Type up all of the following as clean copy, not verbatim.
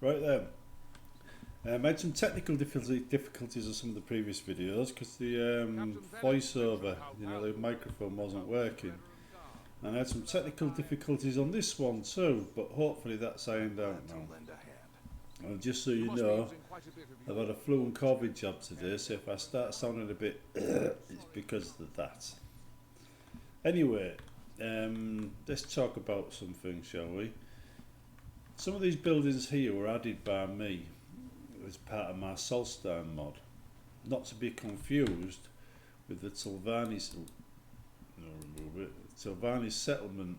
Right then. I had some technical difficulties on some of the previous videos because the voiceover, the microphone wasn't working. And I had some technical difficulties on this one too, but hopefully that's ironed out now. And just so you know, I've had a flu and COVID jab today, so if I start sounding a bit it's because of that. Anyway, let's talk about something, shall we? Some of these buildings here were added by me as part of my Solstheim mod, not to be confused with the Sylvanis settlement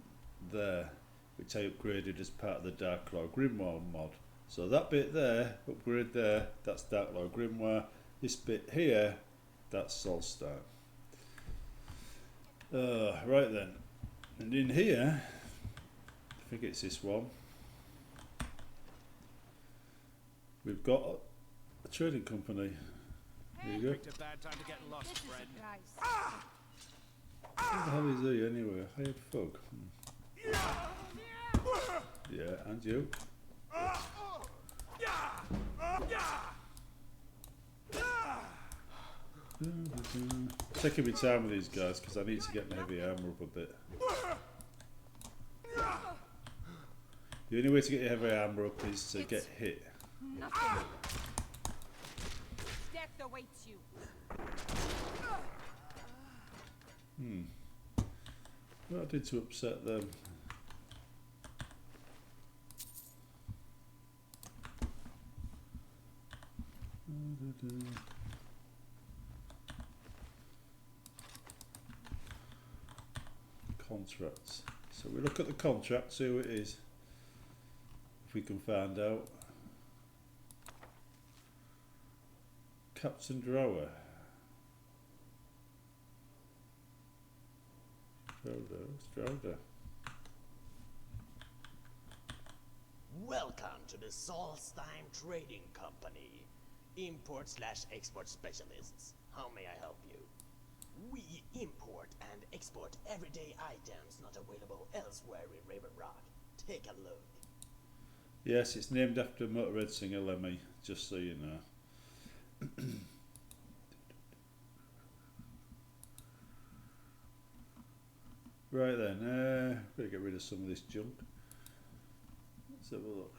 there, which I upgraded as part of the Darklaw Grimoire mod. So that bit there, upgrade there, that's Darklaw Grimoire. This bit here, that's Solstheim. Right then, and in here, I think it's this one, we've got a trading company. There you go. Who the hell is he anyway? Hired Fug. Yeah, and you. Taking my time with these guys because I need to get my heavy armour up a bit. The only way to get your heavy armour up is to get hit. Nothing. Death awaits you. What I did to upset them? Contracts. So we look at the contract, see who it is. If we can find out. Captain Drower. Stroder. Welcome to the Solstheim Trading Company. Import/export specialists. How may I help you? We import and export everyday items not available elsewhere in Redoran. Take a look. Yes, it's named after Motorhead singer Lemmy, just so you know. Right then, better get rid of some of this junk. Let's have a look.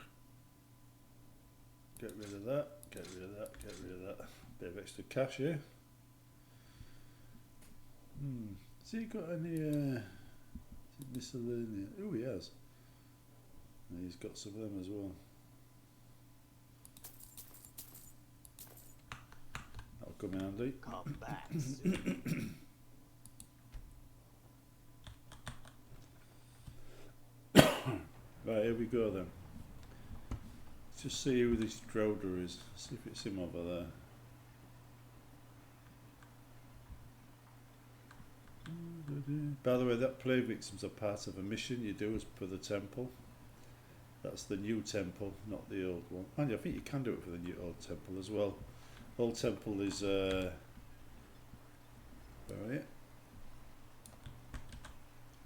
Get rid of that, get rid of that, get rid of that. Bit of extra cash here. Has he got any miscellaneous? Oh, he has. And he's got some of them as well. That'll come in handy. Come back soon. Right, here we go then. Let's just see who this Droder is. See if it's him over there. By the way, that play victims are part of a mission you do as per the temple. That's the new temple, not the old one. And I think you can do it for the new old temple as well. Old temple is where are you?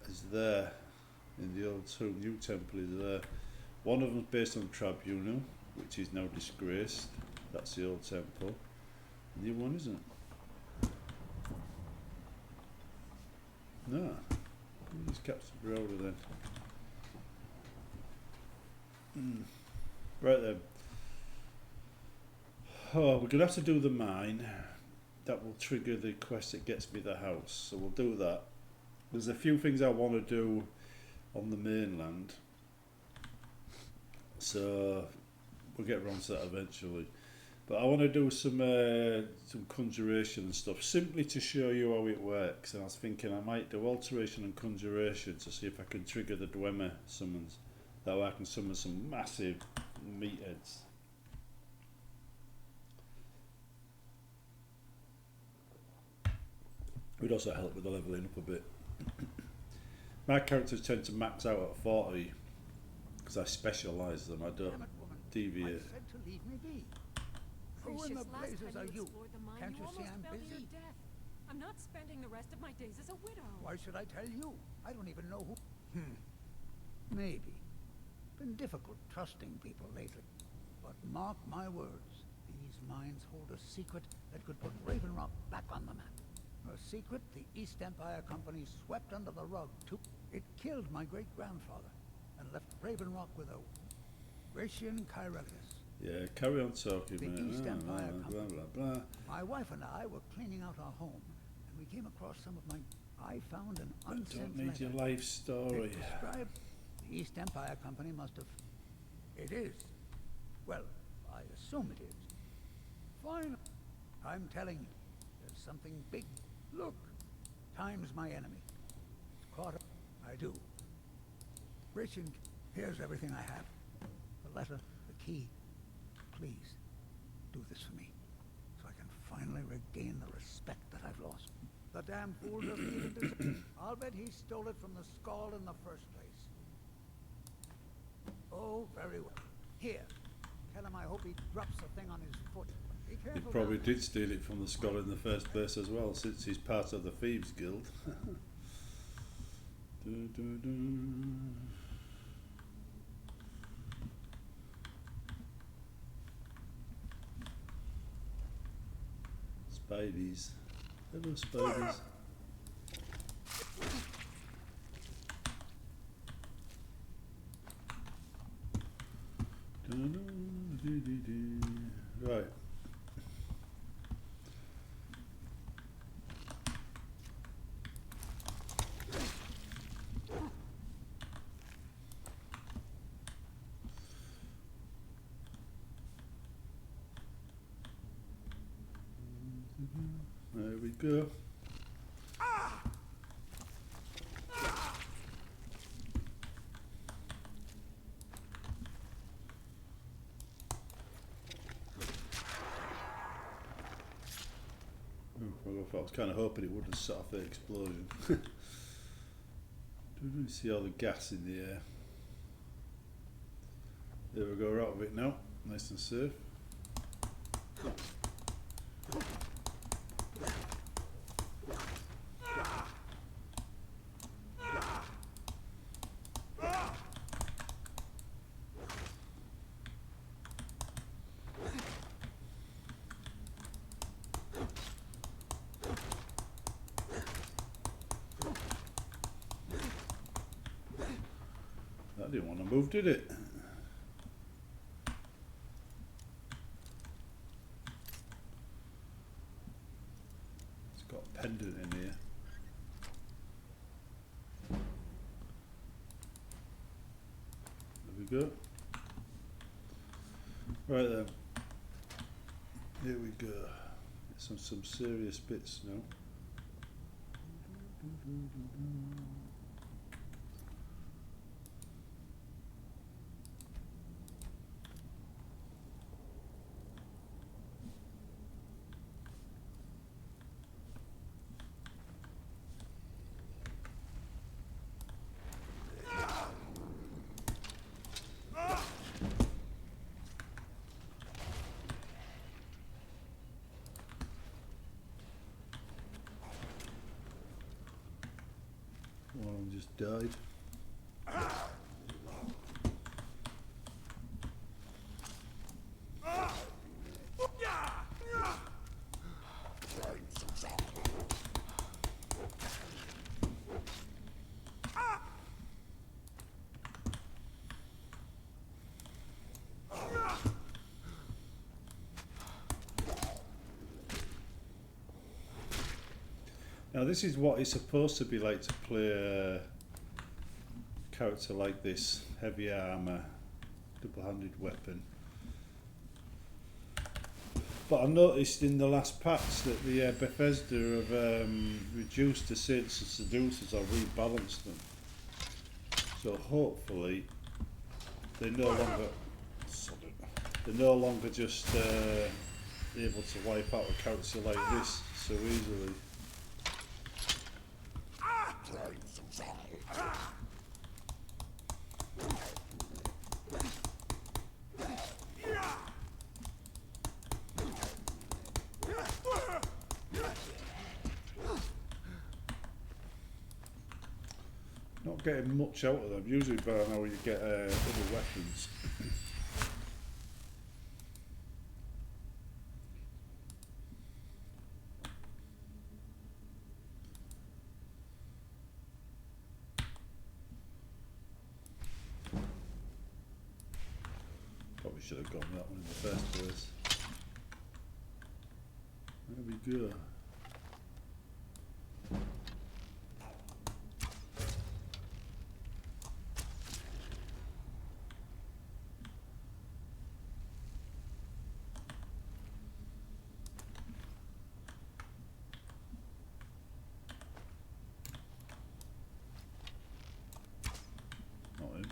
Is there in the old tomb. New temple is there. One of them is based on Tribunal, which is now disgraced. That's the old temple. The new one isn't. No. Who's Captain Broder then? Right then. Oh, we're going to have to do the mine. That will trigger the quest that gets me the house. So we'll do that. There's a few things I want to do on the mainland. So we'll get around to that eventually. But I want to do some conjuration and stuff, simply to show you how it works. And I was thinking I might do alteration and conjuration to see if I can trigger the Dwemer summons. That way I can summon some massive meatheads. It would also help with the levelling up a bit. My characters tend to max out at 40 because I specialise them. I don't deviate. Who in the blazes are you? Can't you see I'm busy? I'm not spending the rest of my days as a widow. Why should I tell you? I don't even know who. Maybe. Been difficult trusting people lately. But mark my words, these mines hold a secret that could put Raven Rock back on the map. A secret the East Empire Company swept under the rug too. It killed my great-grandfather and left Raven Rock with a Gratian Kyrelius. Yeah, carry on talking. The Man. East Empire Blah, Company. blah, blah. My wife and I were cleaning out our home, and we came across some of my... I found an I unsent don't need your letter. life story. It described the East Empire Company must have... It is. Well, I assume it is. Fine. I'm telling you, there's something big. Look, time's my enemy. It's caught up. I do. Richard, here's everything I have. The letter, the key. Please, do this for me, so I can finally regain the respect that I've lost. The damn fool doesn't even deserve it. I'll bet he stole it from the skull in the first place. Oh, very well. Here, tell him I hope he drops the thing on his foot. Be He careful. probably now. did steal it from the scholar in the first place as well, since he's part of the Thieves Guild. Du, du, du. Spideys. Hello, Spideys. Right. There we go. I was kind of hoping it wouldn't set off the explosion. See all the gas in the air. There we go, we're out of it now. Nice and safe. That didn't want to move, did it? It's got a pendant in here. There we go. Right then. Here we go. Some serious bits now. One of them just died. Now this is what it's supposed to be like to play a character like this. Heavy armour, double-handed weapon. But I noticed in the last patch that the Bethesda have reduced the Saints and Seducers or rebalanced them. So hopefully they're no longer just able to wipe out a character like this so easily. Not getting much out of them. Usually by now you get other weapons. should have gone with that one in the first place. There we go. Not him.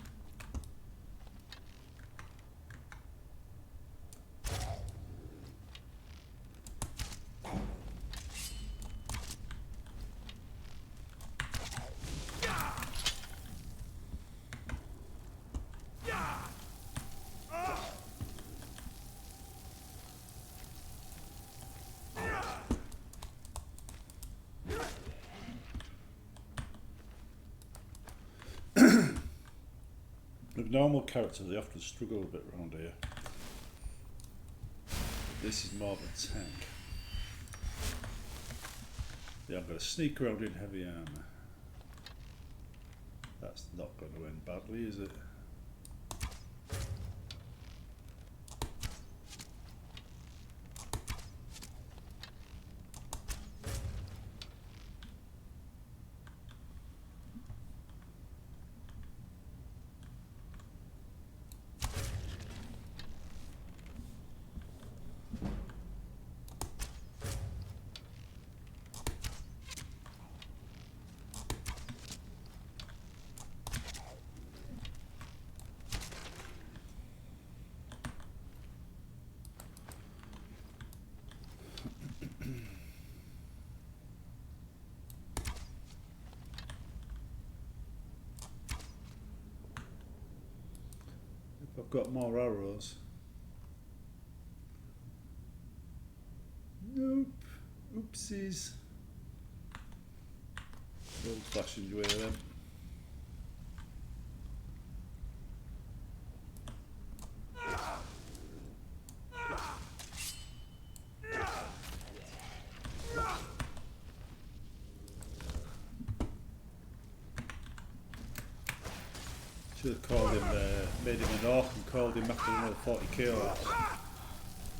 With normal characters, they often struggle a bit around here. This is more of a tank. Yeah, I'm going to sneak around in heavy armour. That's not going to end badly, is it? I've got more arrows. Nope. Oopsies. Old fashioned way then. Should have called him, made him an orc and called him after another 40 kills.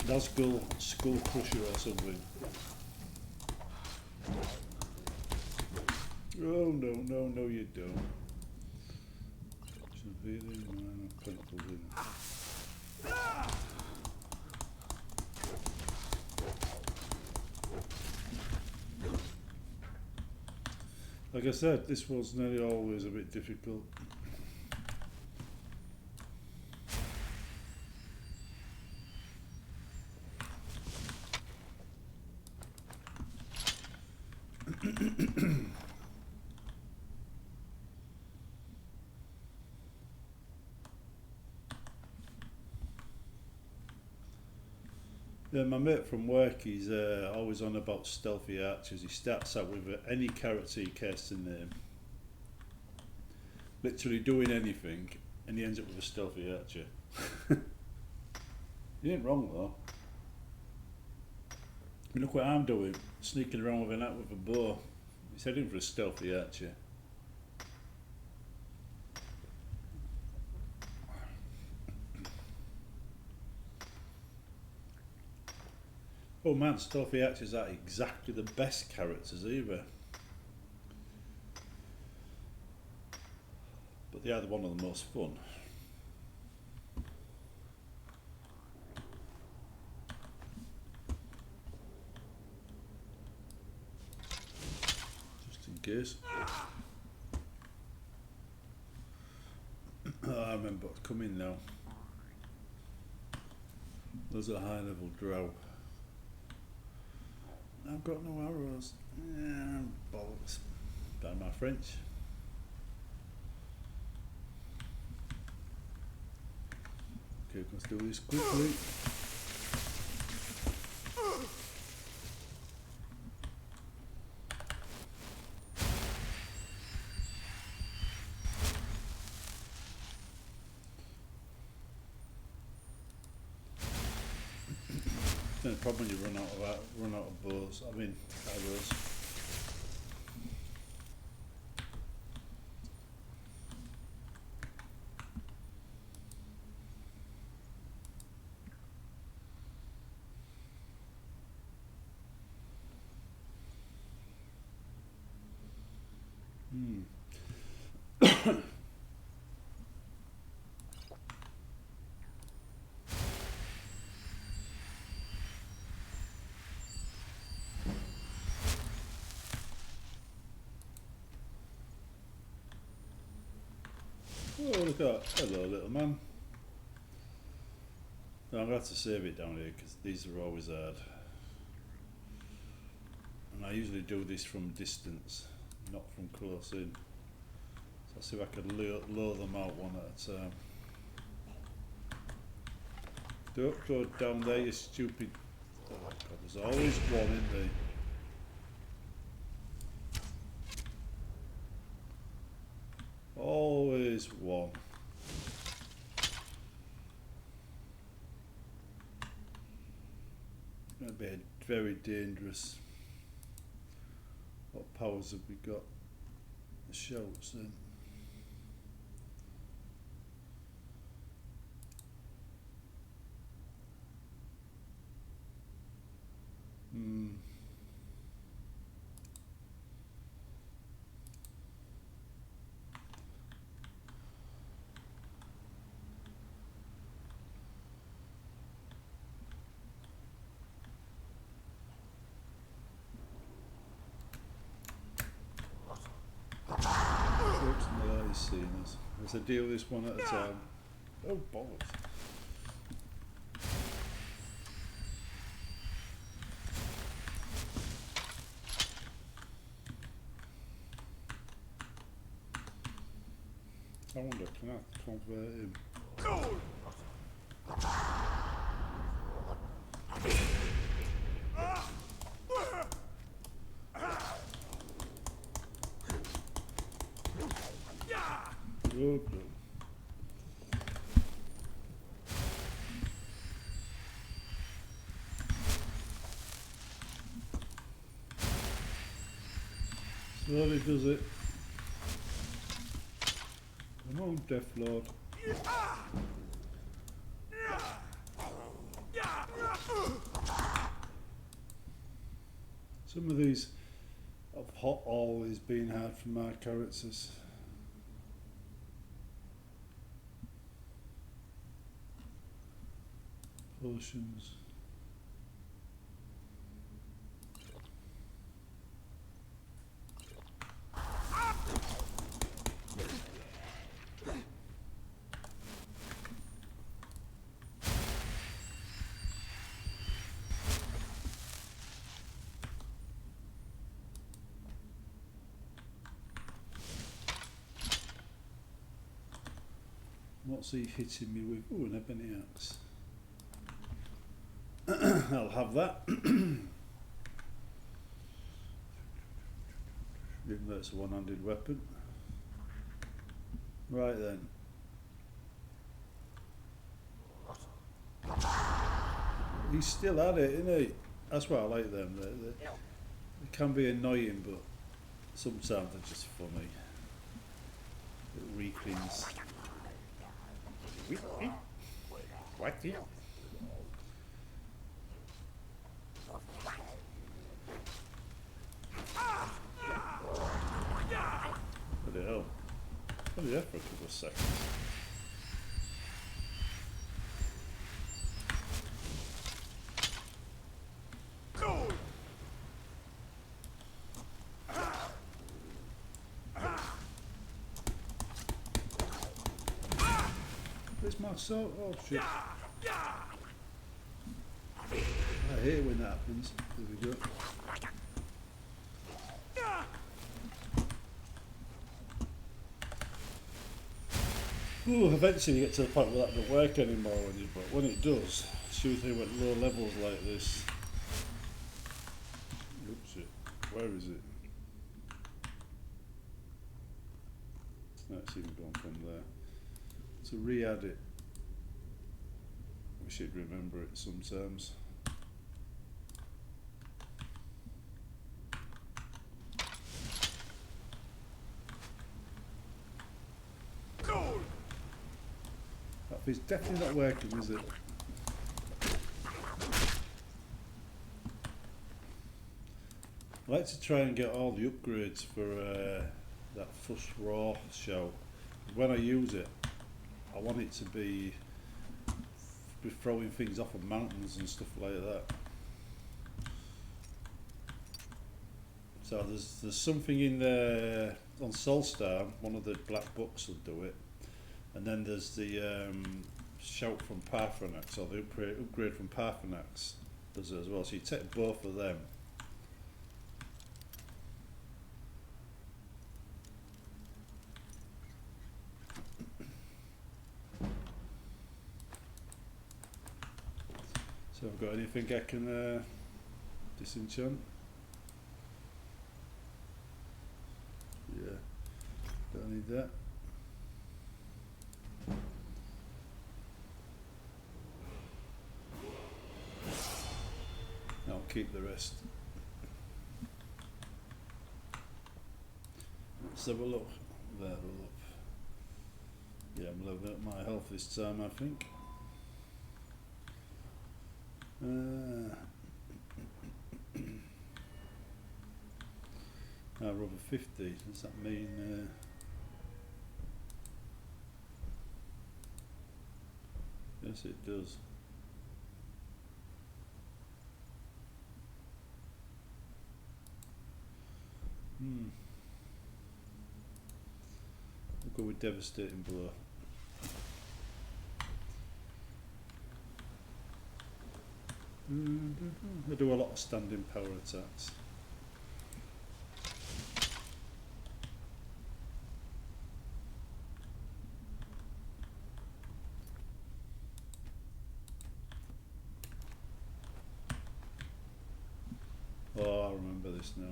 Nazgul Skull Crusher or something. Oh no, no, no you don't. Like I said, this was nearly always a bit difficult. Yeah, my mate from work, he's always on about stealthy archers. He starts out with any character he cares to name, literally doing anything, and he ends up with a stealthy archer. He ain't wrong though. I mean, look what I'm doing, sneaking around with a bow. He's heading for a stealthy archer. Oh man, stealthy archers aren't exactly the best characters either. But they are one of the most fun. Just in case. Oh, I remember what's coming now. There's a high level drow. I've got no arrows. Yeah, bollocks. Pardon my French. Okay, let's do this quickly. The problem when you run out of bows. I mean arrows. Oh, look at that. Hello, little man. No, I'm going to have to save it down here because these are always hard. And I usually do this from distance, not from close in. So I'll see if I can lower them out one at a time. Don't go down there, you stupid. Oh God, there's always one in there. Always one. That'd be very dangerous. What powers have we got? The shouts then. Seeing us. Let's deal with this one at a time. Oh bollocks. I wonder, can I convert him? Oh, no. Slowly does it. Come on, Death Lord. Some of these have always been hard for my characters. Potions. What's he hitting me with? Oh, an ebony axe. I'll have that. Even though it's a one-handed weapon. Right then. He's still at it, isn't he? That's why I like them. They can be annoying, but sometimes they're just funny. It reclings. What? Bloody hell. Bloody hell for a couple of seconds. Where's my sword? Oh shit. I hate it when that happens. There we go. Ooh, eventually you get to the point where that doesn't work anymore but when it does, shooting at low levels like this. Oops, where is it? That's even gone from there. To re-add it, we should remember it sometimes. It's definitely not working, is it? I like to try and get all the upgrades for that Fuss Raw show. When I use it, I want it to be throwing things off of mountains and stuff like that. So there's something in there on Solstheim, one of the black books will do it. And then there's the shout from Parthenax, or the upgrade from Parthenax does it as well. So you take both of them. So I've got anything I can disenchant? Yeah, don't need that. I'll keep the rest. Let's have a look. There, look. Yeah, I'm leveling up my health this time, I think. Rubber 50, does that mean yes it does. We'll go with devastating blow. I do a lot of standing power attacks. Oh, I remember this now.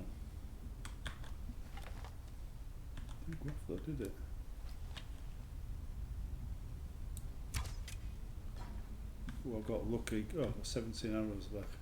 Didn't go off though, did it? Oh, I got lucky. Oh, 17 arrows left.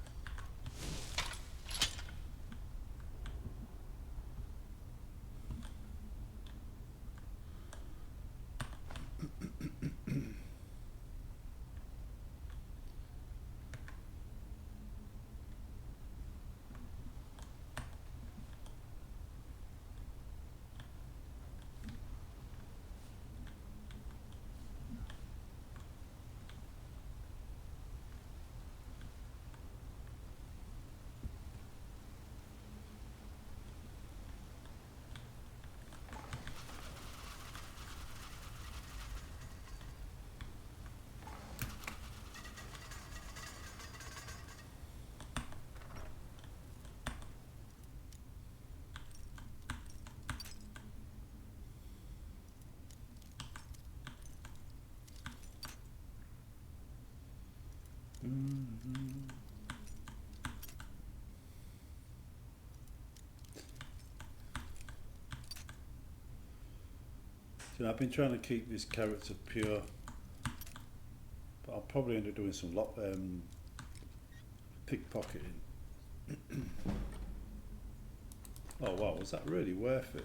So I've been trying to keep this character pure, but I'll probably end up doing some pickpocketing. Oh wow, was that really worth it?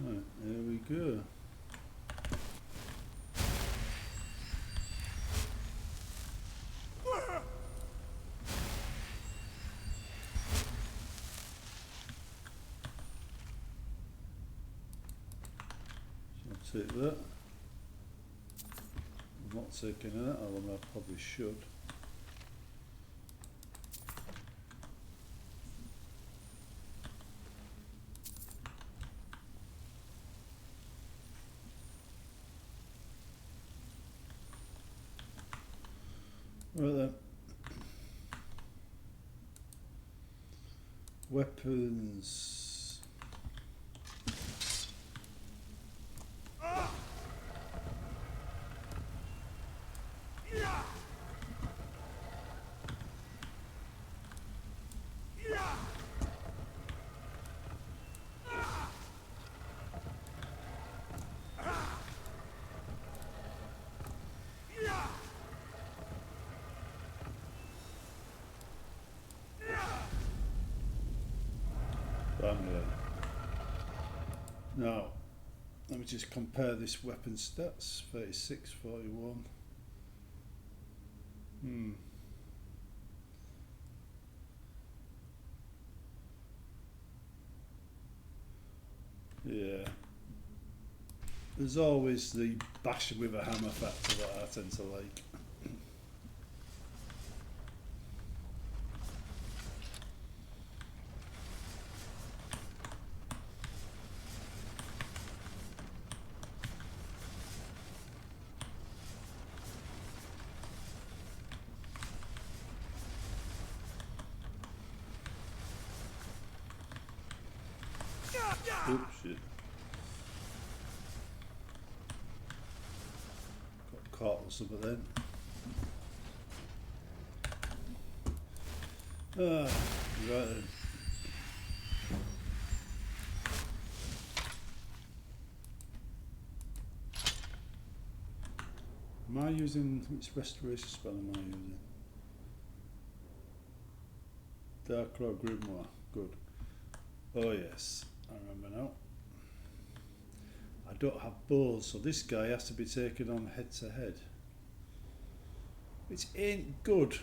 Right, there we go. Take that. I'm not taking that, although I probably should. Right then. Weapons. Now, let me just compare this weapon stats. 36, 41. Yeah. There's always the bash with a hammer factor that I tend to like. Oops, shit. Got caught or something then. Ah, right then. Am I using, which restoration spell am I using? Dark Claw Grimoire, good. Oh yes, I remember now. I don't have bows, so this guy has to be taken on head to head. Which ain't good.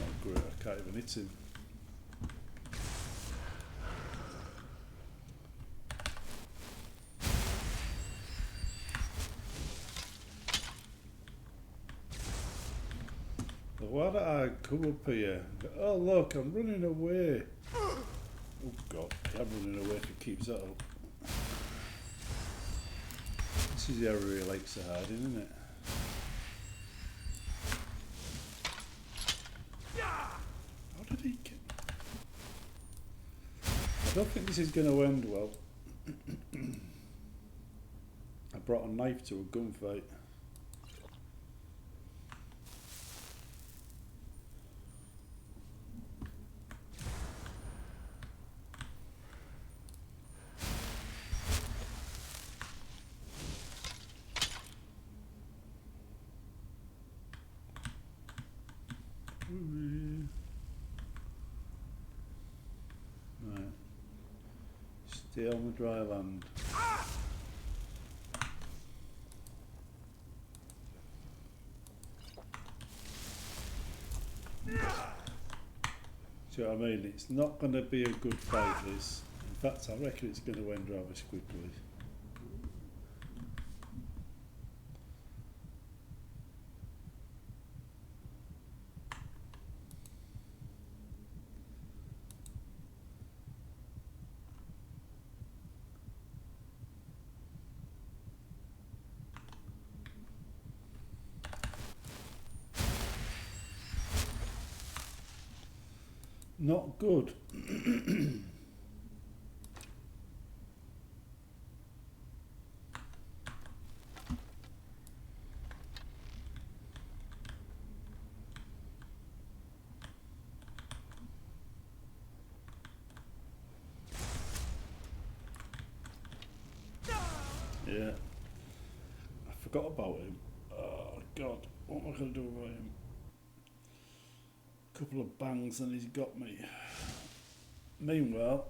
Not great, I can't even hit him. Why did I come up here? Oh look, I'm running away. Oh god, I'm running away if it keeps that up. This is the area he likes to hide in, isn't it? How did he get... I don't think this is going to end well. I brought a knife to a gunfight. Right. Stay on the dry land. See what I mean? It's not going to be a good fight, this. In fact, I reckon it's going to end rather quickly. Not good. Yeah. I forgot about him. Oh god, what am I going to do about him? Couple of bangs and he's got me. Meanwhile,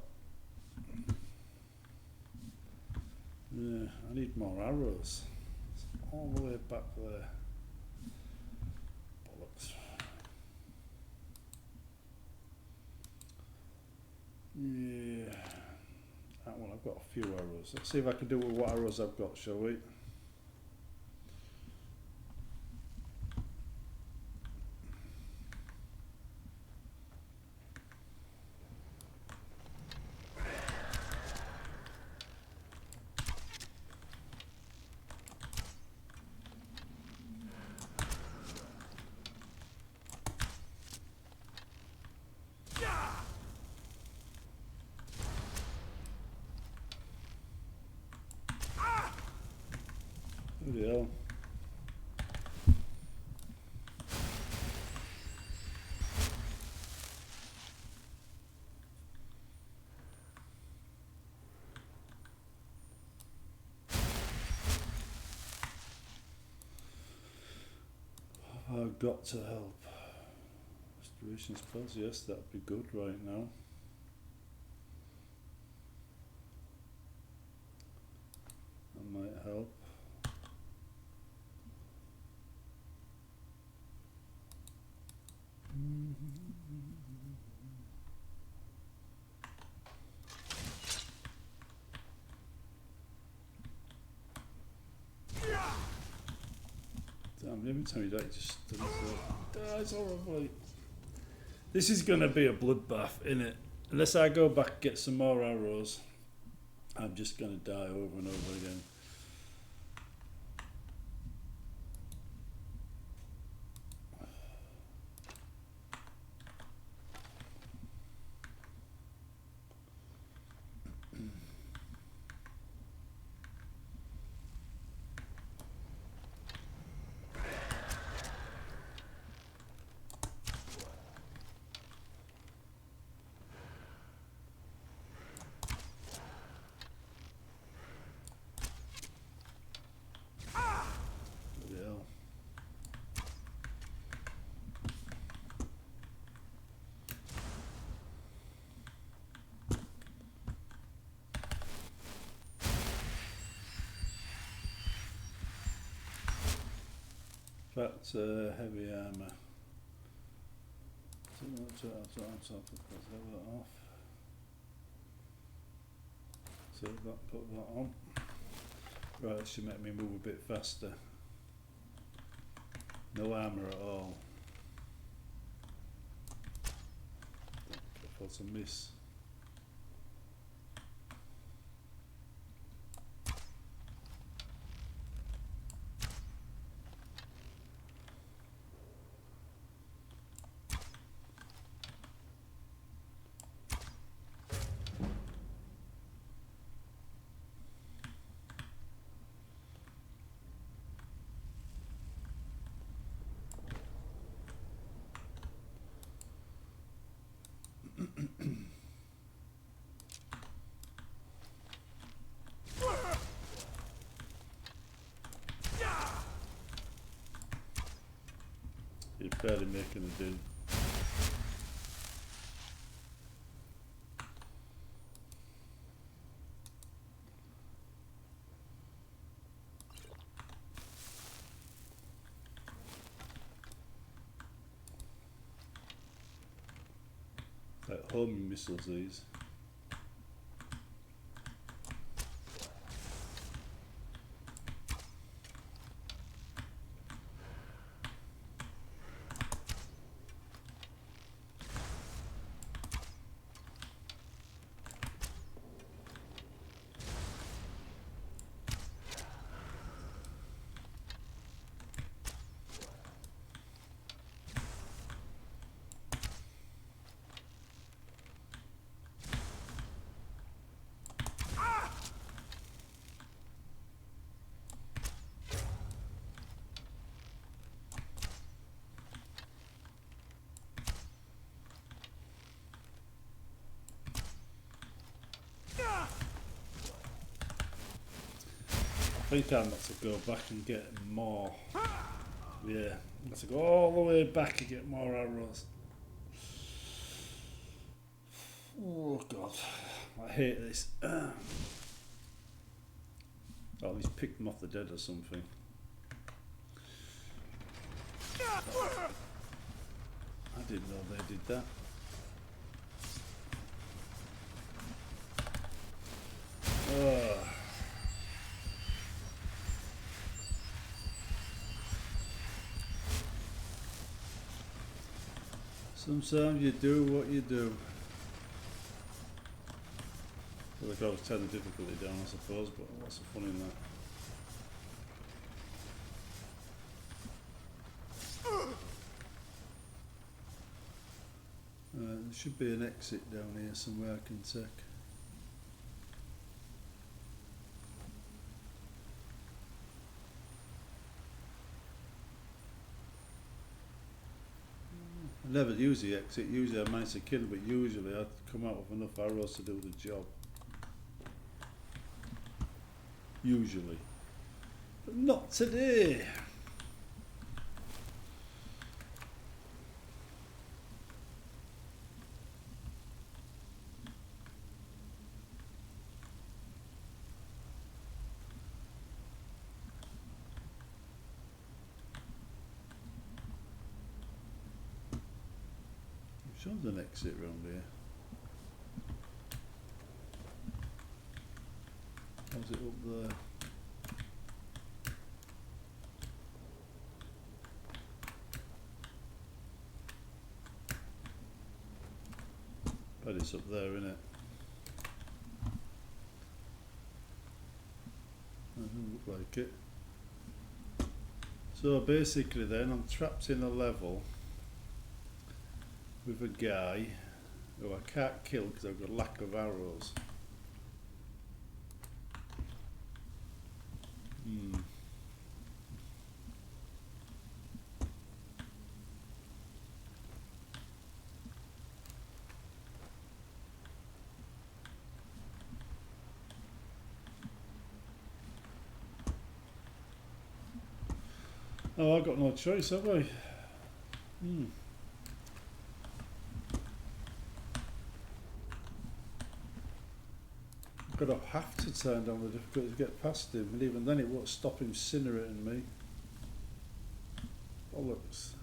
yeah, I need more arrows. It's all the way back there. Bollocks. Yeah. That one, I've got a few arrows. Let's see if I can do with what arrows I've got, shall we? Bloody hell. I've got to help. Restoration spells, yes, that'd be good right now. That might help. Damn, every time you die, it just dies horribly. This is going to be a bloodbath, innit? Unless I go back and get some more arrows, I'm just going to die over and over again. Fact, heavy armour. Take that off. So that, put that on. Right, this should make me move a bit faster. No armour at all. Careful to miss. You're barely making a dent. Like homing missiles, these. I think I'm going to go back and get more. Yeah, I'm going to go all the way back and get more arrows. Oh god, I hate this. Oh, he's picked them off the dead or something. I didn't know they did that. Oh. Sometimes you do what you do. Well, I could always turn the difficulty down, I suppose, but what's the fun in that? There should be an exit down here somewhere I can take. I never use the exit, usually I manage to kill, but usually I come out with enough arrows to do the job. Usually. But not today! There's an exit round here. How's it up there? But it's up there, isn't it? Doesn't look like it. So basically then I'm trapped in a level with a guy who I can't kill because I've got lack of arrows. Oh, I've got no choice, have I? I'm going to have to turn down the difficulty to get past him, and even then it won't stop him incinerating me. Bollocks.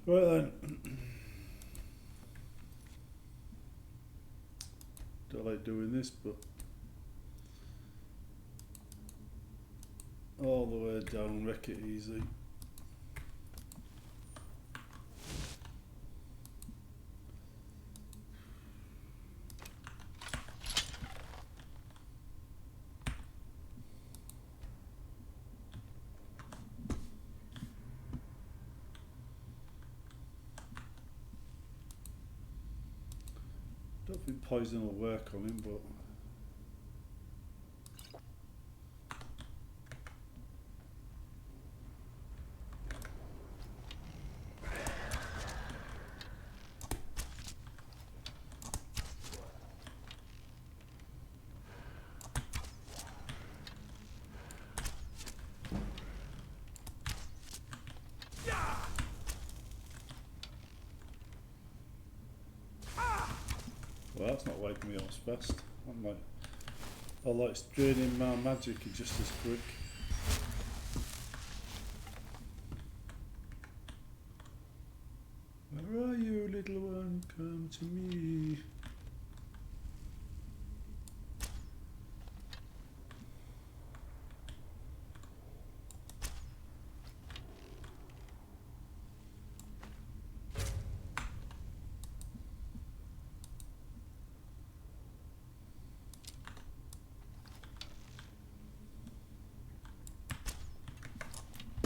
Right then. Don't like doing this, but all the way down, wreck it easy. Don't think poison will work on him, but well, that's not wiping me out as fast. I might. I like draining my magic just as quick. Where are you, little one? Come to me.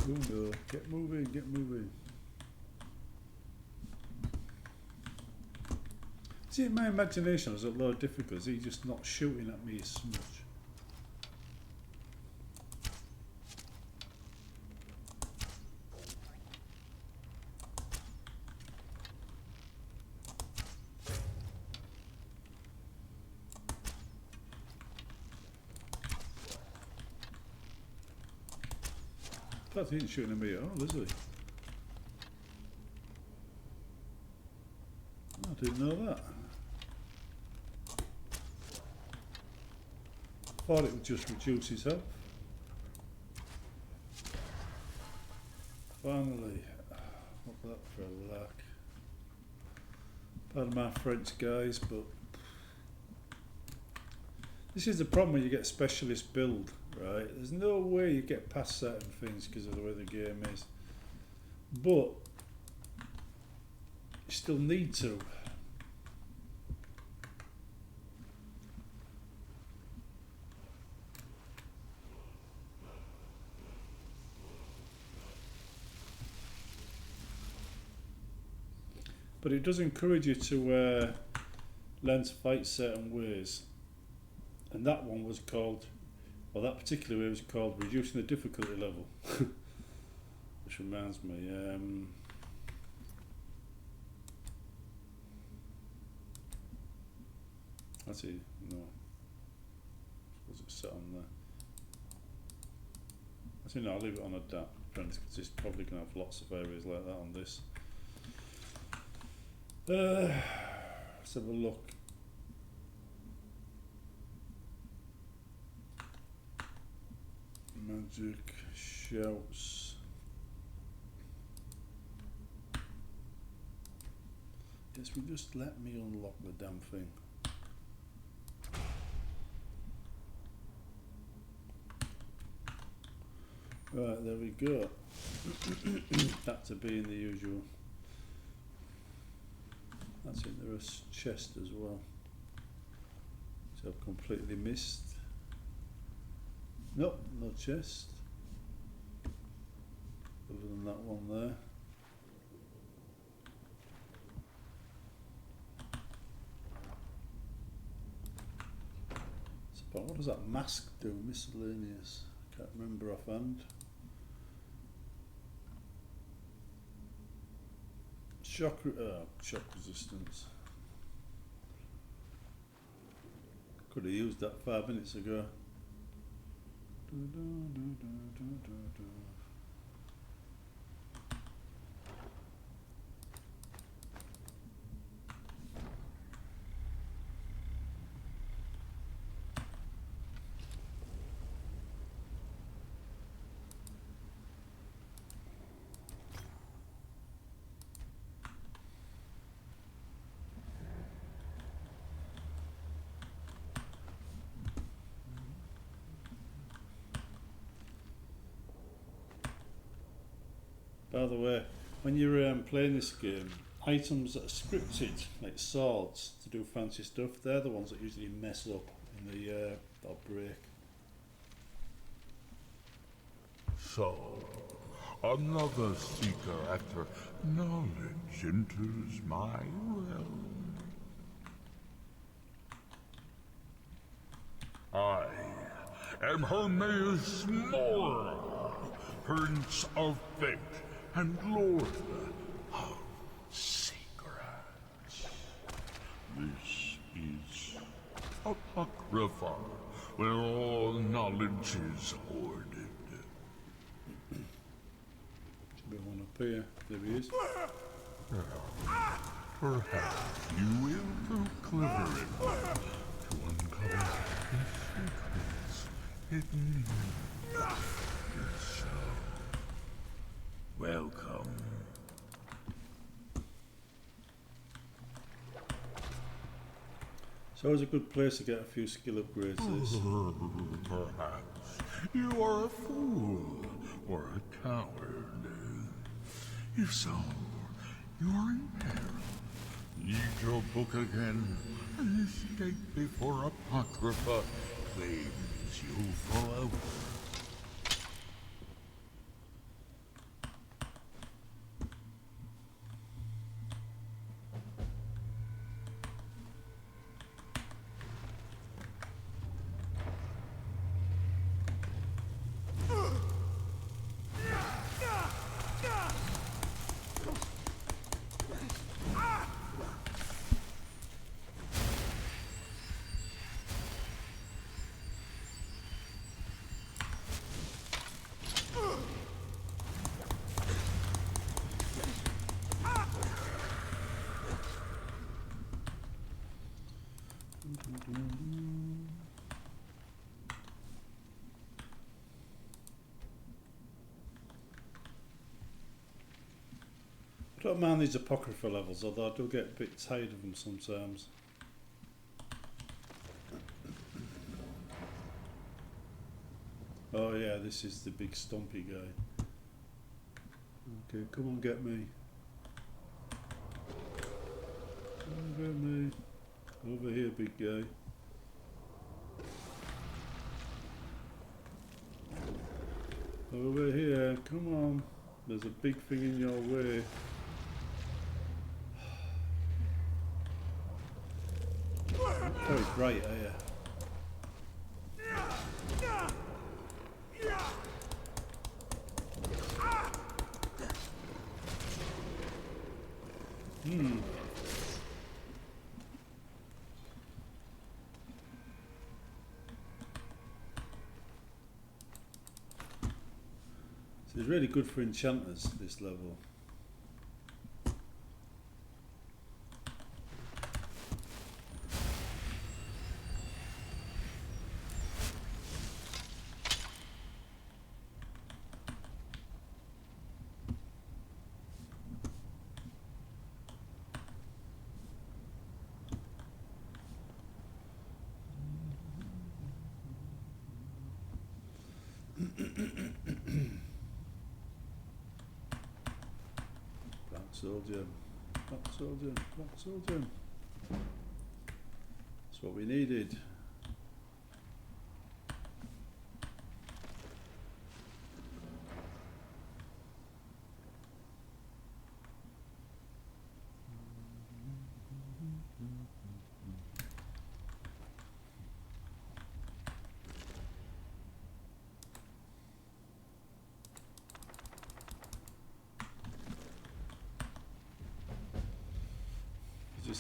Oh no, get moving, get moving. See, my imagination was at low difficulty, just not shooting at me as much. I thought he didn't shooting at me at all, is he? I didn't know that. Thought it would just reduce his health. Finally. What that for a lark. Pardon my French, guys, but this is the problem when you get specialist build, right? There's no way you get past certain things because of the way the game is. But you still need to. But it does encourage you to learn to fight certain ways. And that one was called, well, that particular way was called reducing the difficulty level. Which reminds me, actually, no. Was it set on there? Actually, no, I'll leave it on a that, friends, because it's probably going to have lots of areas like that on this. Let's have a look. Magic shouts. Yes, will just let me unlock the damn thing. Right, there we go. That to be in the usual. That's in there, a chest as well. So I've completely missed. Nope, no chest. Other than that one there. So, what does that mask do? Miscellaneous. Can't remember offhand. shock resistance. Could have used that 5 minutes ago. By the way, when you're playing this game, items that are scripted, like swords, to do fancy stuff, they're the ones that usually mess up in the or break. So, another seeker after knowledge enters my realm. I am Hermaeus Mora, Prince of Fate and Lord of Secrets. This is Apocrypha, where all knowledge is hoarded. Should be one up here. There he is. Perhaps you will prove clever enough to uncover the secrets hidden here. If so, welcome. It's always a good place to get a few skill upgrades, this. Perhaps you are a fool or a coward. If so, you are in peril. Read your book again and escape before Apocrypha claims you forever. I don't mind these Apocrypha levels, although I do get a bit tired of them sometimes. Oh yeah, this is the big stumpy guy. Okay, come on, get me. Come on, get me. Over here, big guy. Over here, come on. There's a big thing in your way. Not very bright, are you? So it's really good for enchanters, this level. Soldier, black soldier, black soldier. That's what we needed.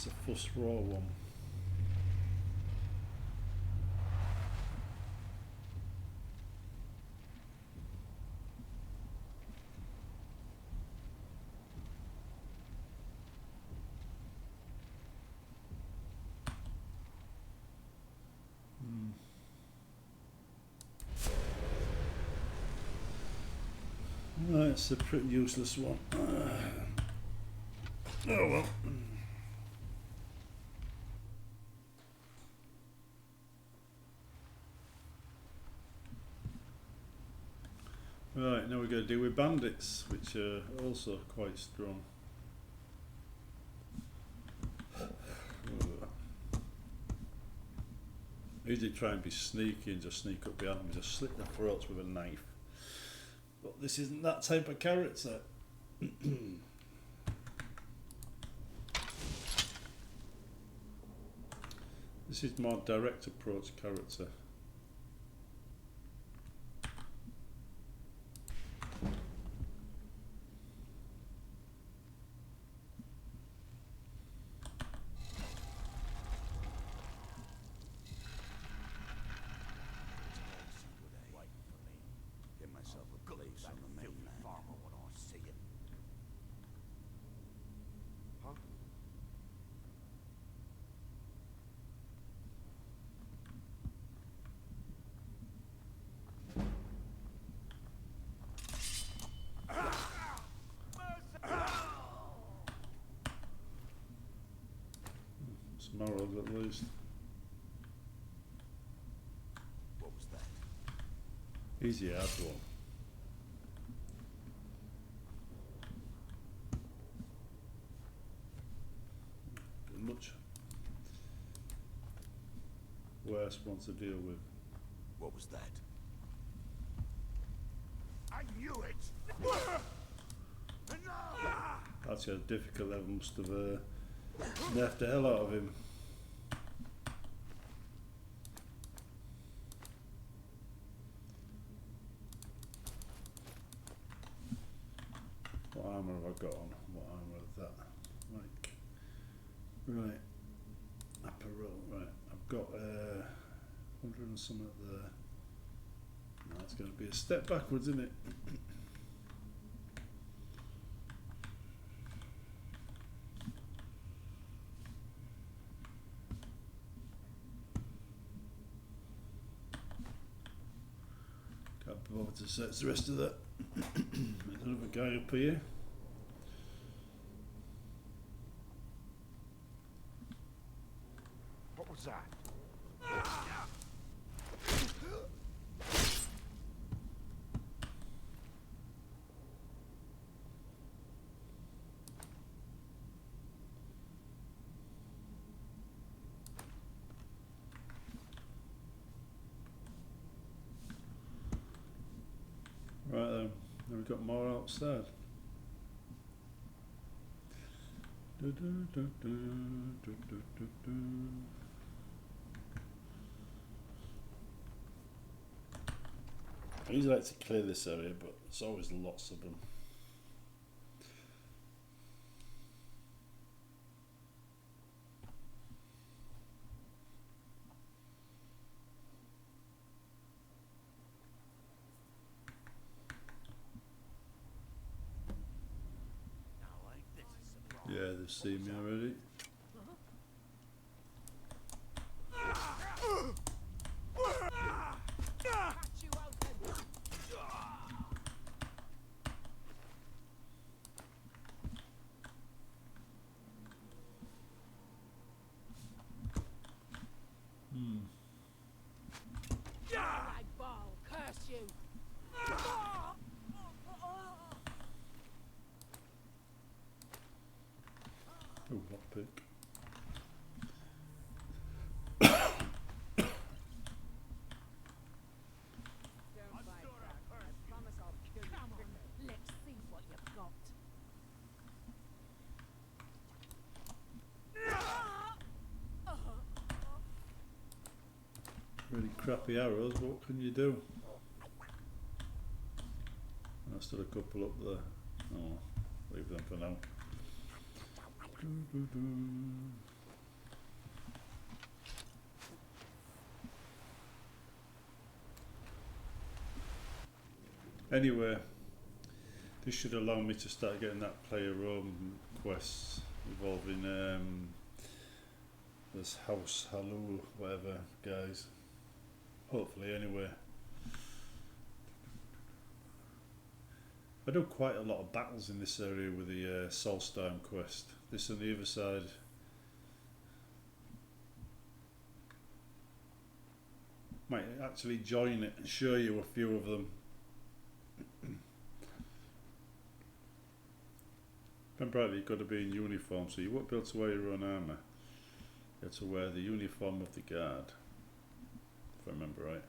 this a fuss raw one? It's a pretty useless one. Oh well. Right, now we're going to deal with bandits, which are also quite strong. Usually try and be sneaky and just sneak up behind them, just slit their throats with a knife. But this isn't that type of character. This is more direct approach character. Some arrows at least. What was that? Easy hard one. Much worse one to deal with. What was that? I knew it! That's a difficult level, must have nerfed the hell out of him. What armour have I got on? What armour is that? Like, right, upper row, right, I've got 100 and something there. No, that's going to be a step backwards, isn't it? Can't be bothered to search the rest of that. There's another guy up here. What was that? Right then, we've got more outside. I usually like to clear this area, but there's always lots of them. Yeah, they've seen me already. Oh, lockpick. Let's see what you've got. Really crappy arrows, what can you do? There's still a couple up there. Oh, leave them for now. Anyway, this should allow me to start getting that player Rome quests involving this house Hallow, whatever, guys. Hopefully, anyway. I do quite a lot of battles in this area with the Solstheim quest. This on the other side. Might actually join it and show you a few of them. Remember, you've got to be in uniform, so you won't be able to wear your own armour. You have to wear the uniform of the guard, if I remember right.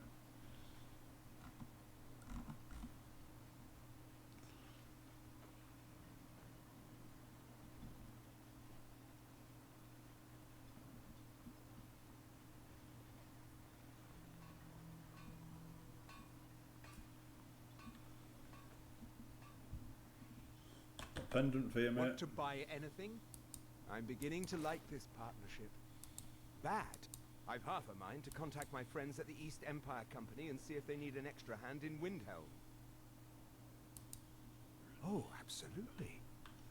Pendant for you, mate. Want to buy anything? I'm beginning to like this partnership. Bad. I've half a mind to contact my friends at the East Empire Company and see if they need an extra hand in Windhelm. Oh, absolutely.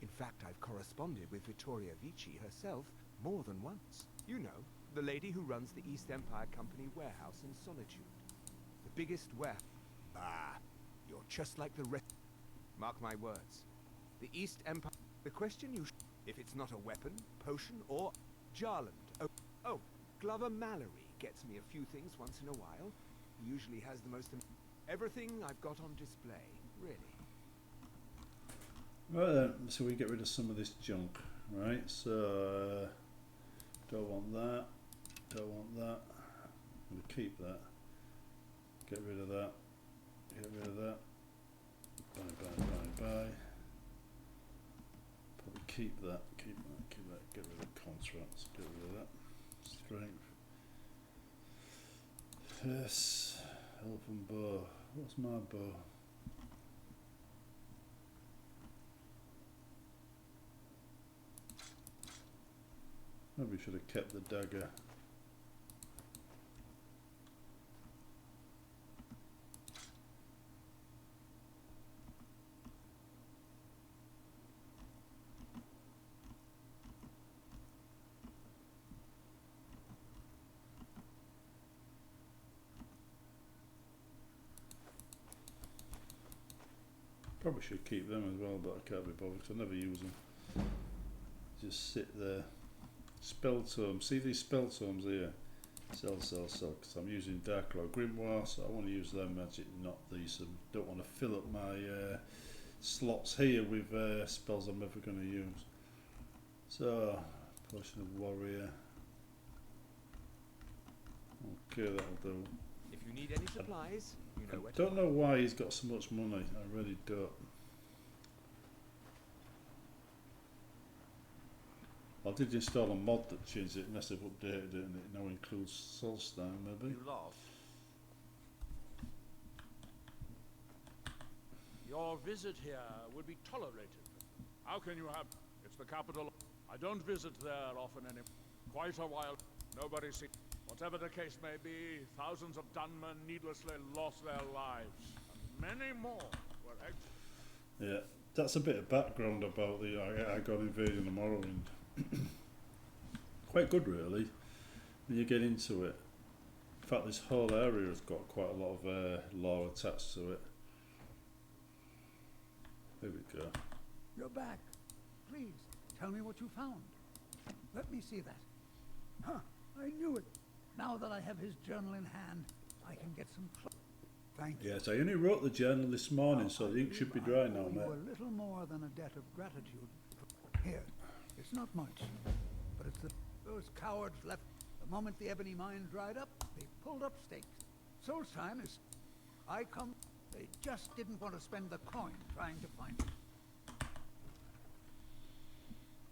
In fact, I've corresponded with Vittoria Vici herself more than once. You know, the lady who runs the East Empire Company warehouse in Solitude. The biggest warehouse. Ah, you're just like the rest. Mark my words. The East Empire. The question you if it's not a weapon, potion, or Jarland. Oh, Glover Mallory gets me a few things once in a while. He usually has the most everything I've got on display, really. Right then, so we get rid of some of this junk, right? So don't want that, don't want that. I'm gonna keep that. Get rid of that. Get rid of that. Bye. Probably keep that, keep that, get rid of contracts, get rid of that. Strength. Yes, elven bow. What's my bow? Maybe should have kept the dagger. Probably should keep them as well, but I can't be bothered because I never use them. Just sit there. Spell tome. See these spell tomes here? Sell. Because I'm using Dark Lord Grimoire, so I want to use them magic, not these. I don't want to fill up my slots here with spells I'm never going to use. So, Potion of Warrior. Okay, that'll do. If you need any supplies, you know where I don't know why he's got so much money. I really don't. I did install a mod that changed it, unless they've updated it and it now includes Solstheim, maybe. You laugh. Your visit here will be tolerated. How can you have? It's the capital. I don't visit there often anymore. Quite a while. Nobody sees. Whatever the case may be, thousands of Dunmen needlessly lost their lives. And many more were executed. Yeah, that's a bit of background about the I got invaded in the Morrowind. Quite good, really, when you get into it. In fact, this whole area has got quite a lot of lore attached to it. There we go. You're back. Please, tell me what you found. Let me see that. Huh, I knew it. Now that I have his journal in hand, I can get some Thank you. Yes, I only wrote the journal this morning, so the ink should be dry now, You mate. a little more than a debt of gratitude. Here, it's not much, but it's those cowards left. The moment the ebony mine dried up, they pulled up stakes. Solstheim is... I come... They just didn't want to spend the coin trying to find it.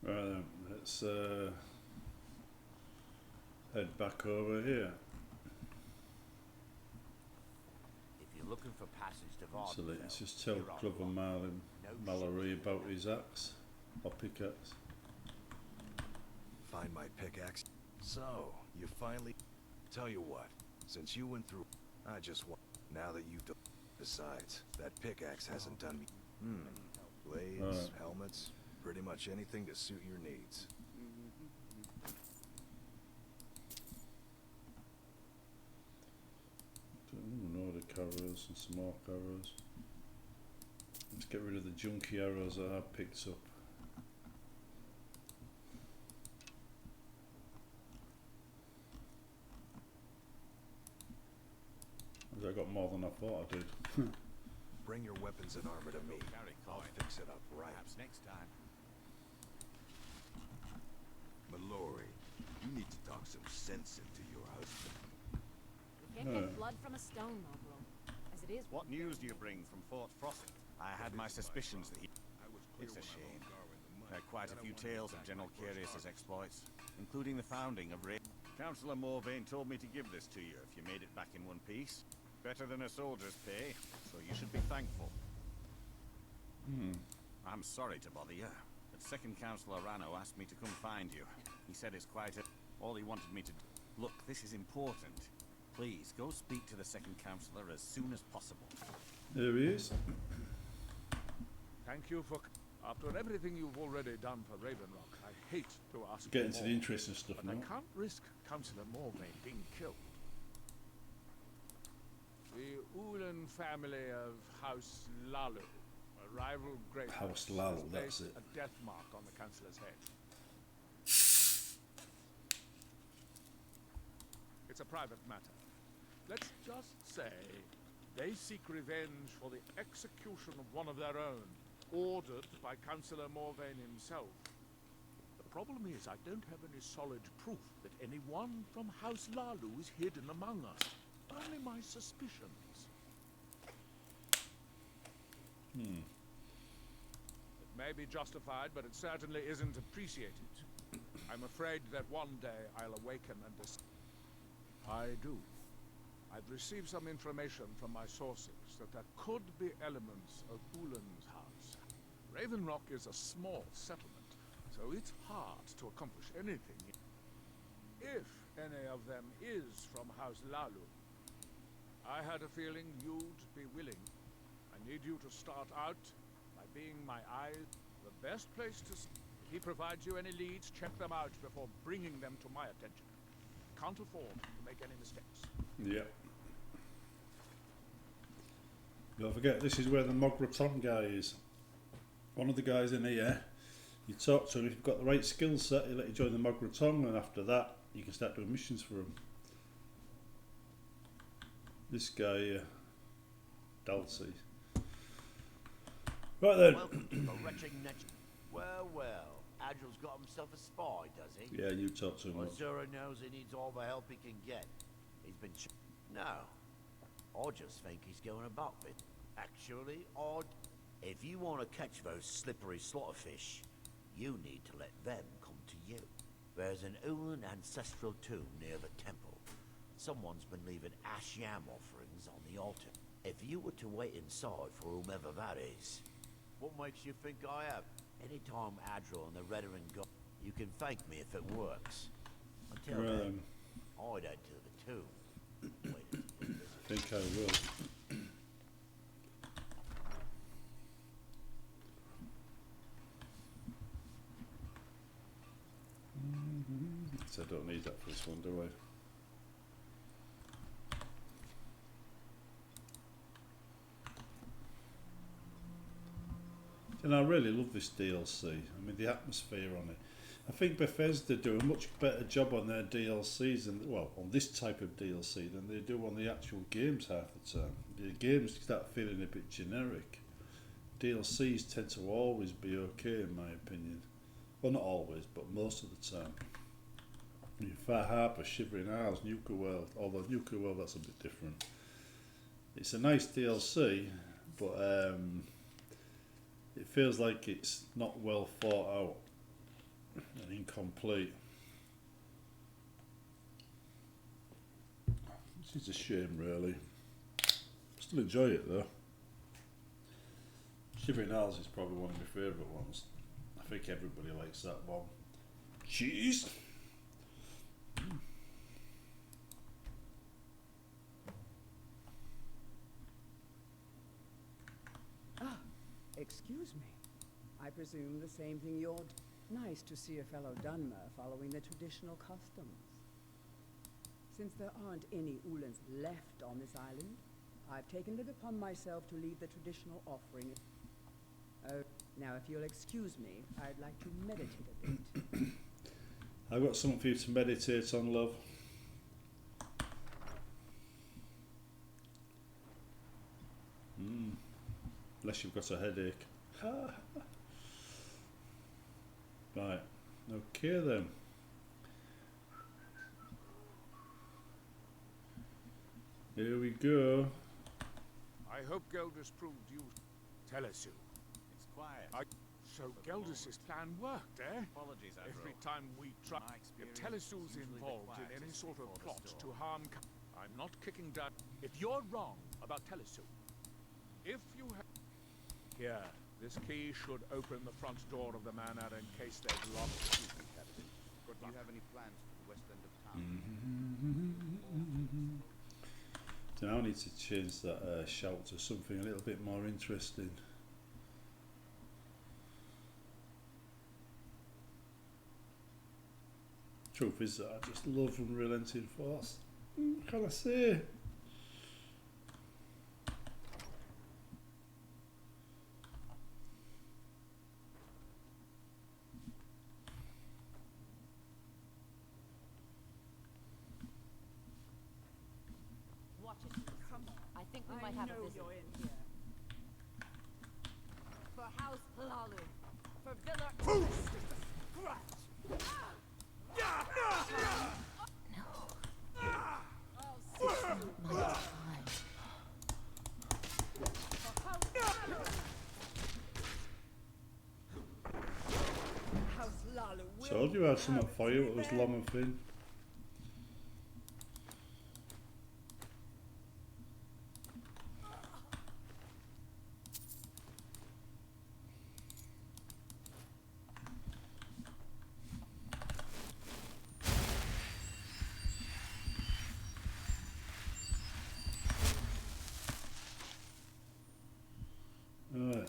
Right then, let's head back over here. If you're looking for passage to Vardenfell, So let's just tell you're on Glover one. Mallory about his axe, or pickaxe. Find my pickaxe. So, you finally... Tell you what, since you went through... I just want... Now that you've done... Besides, that pickaxe hasn't done me. Blades, Right. helmets, pretty much anything to suit your needs. Ooh, Nordic arrows and some orc arrows. Let's get rid of the junky arrows that I picked up. I got more than I thought I did. Bring your weapons and armor to me. I'll fix it up right. Perhaps next time. Mallory, you need to talk some sense into your husband. We can't get blood from a stone, Marlborough. As it is. What news do you bring from Fort Frost? I had my suspicions that he... It's a shame. Heard quite a few tales of General Curious's exploits, including the founding of Raid. Councillor Morvain told me to give this to you if you made it back in one piece. Better than a soldier's pay, so you should be thankful. I'm sorry to bother you, but Second Councillor Rano asked me to come find you. He said it's quite all he wanted me to do. Look, this is important. Please, go speak to the Second Councillor as soon as possible. There he is. Thank you for... After everything you've already done for Ravenrock, I hate to ask Get you into more, the interesting stuff but now. I can't risk Councillor Morvain being killed. The Ulan family of House Lalu, a rival great House Lalu, that's it. A death mark on the Councillor's head. It's a private matter. Let's just say they seek revenge for the execution of one of their own, ordered by Councillor Morvain himself. The problem is I don't have any solid proof that anyone from House Lalu is hidden among us. Only my suspicions. It may be justified, but it certainly isn't appreciated. I'm afraid that one day I'll awaken and I do. I've received some information from my sources that there could be elements of Ulan's house. Ravenrock is a small settlement, so it's hard to accomplish anything. If any of them is from House Lalu, I had a feeling you'd be willing. I need you to start out by being my eyes. The best place to... If he provides you any leads, check them out before bringing them to my attention. Can't afford to make any mistakes. Yep. Don't forget, this is where the Mograton guy is. One of the guys in here, you talk to him, if you've got the right skill set, he'll let you join the Mograton, and after that, you can start doing missions for him. This guy, Dalsey. Right then. Welcome to the wretched Well, Adril's got himself a spy, does he? Yeah, you talk to him. Azura knows he needs all the help he can get. He's been No. I just think he's going about it. Actually, if you want to catch those slippery slaughterfish, you need to let them come to you. There's an Ulan ancestral tomb near the temple. Someone's been leaving ash yam offerings on the altar. If you were to wait inside for whomever that is, what makes you think I am? Anytime Adril and the Redoran go, you can thank me if it works. Until then, I'd head to the tomb. I think I will. So I don't need that for this one, do I? And I really love this DLC. I mean, the atmosphere on it. I think Bethesda do a much better job on their DLCs than, well, on this type of DLC than they do on the actual games half the time. The games start feeling a bit generic. DLCs tend to always be okay in my opinion. Well, not always, but most of the time. Far Harper, Shivering Isles, Nuka World, although Nuka World, that's a bit different. It's a nice DLC, but it feels like it's not well thought out and incomplete. Which is a shame, really. Still enjoy it though. Shivering Isles is probably one of my favourite ones. I think everybody likes that one. Cheese! presume the same thing you're nice to see a fellow Dunmer following the traditional customs. Since there aren't any Ulans left on this island, I've taken it upon myself to lead the traditional offering. Now if you'll excuse me, I'd like to meditate a bit. I've got something for you to meditate on, love. Unless you've got a headache. Right, okay then. Here we go. I hope Geldus proved you. Telesu. It's quiet. So Geldus's plan worked, eh? Apologies, Every time we try. My If experience Telesu's is usually the involved in any quietest sort of before the plot to storm. harm. I'm not kicking down. If you're wrong about Telesu, if you have. Here, this key should open the front door of the manor in case they've lost the key. Good luck. Do you have any plans for the west end of town? So now I need to change that shout to something a little bit more interesting. Truth is that I just love Unrelenting Force. What can I say? Watch it. Come on. I think we might have a visit. You're in here. For House Lalu. For Villa. Told you I had something for you, it was long and thin. Alright.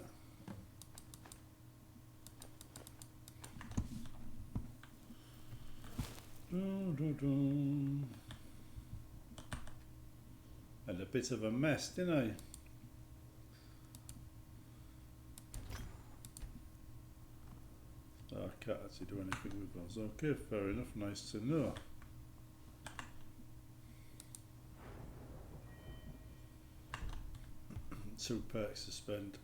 Had a bit of a mess, didn't I? I can't actually do anything with those. Okay, fair enough, nice to know. Two perks to spend.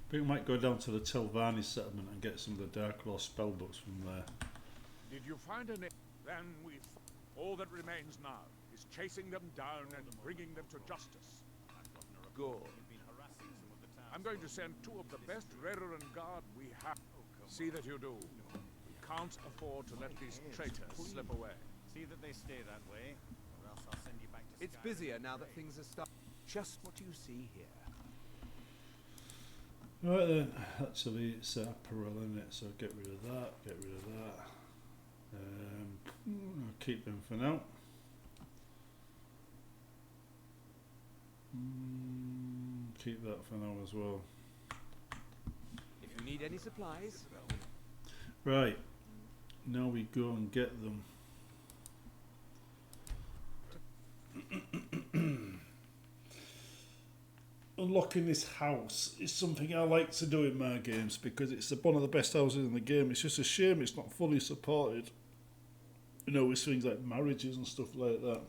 I think we might go down to the Telvanni settlement and get some of the Dark Law spellbooks from there. Did you find any? Then we. All that remains now is chasing them down and bringing them to justice. Good. I'm going to send two of the best Redoran guard we have. See that you do. We can't afford to let these traitors slip away. See that they stay that way, or else I'll send you back to It's Skyrim. busier now that things are starting. Just what you see here. Right then, actually it's apparel in it, so get rid of that, get rid of that. I'll keep them for now. Keep that for now as well. If you need any supplies, Right, now we go and get them. Unlocking this house is something I like to do in my games because it's one of the best houses in the game. It's just a shame it's not fully supported. You know, with things like marriages and stuff like that.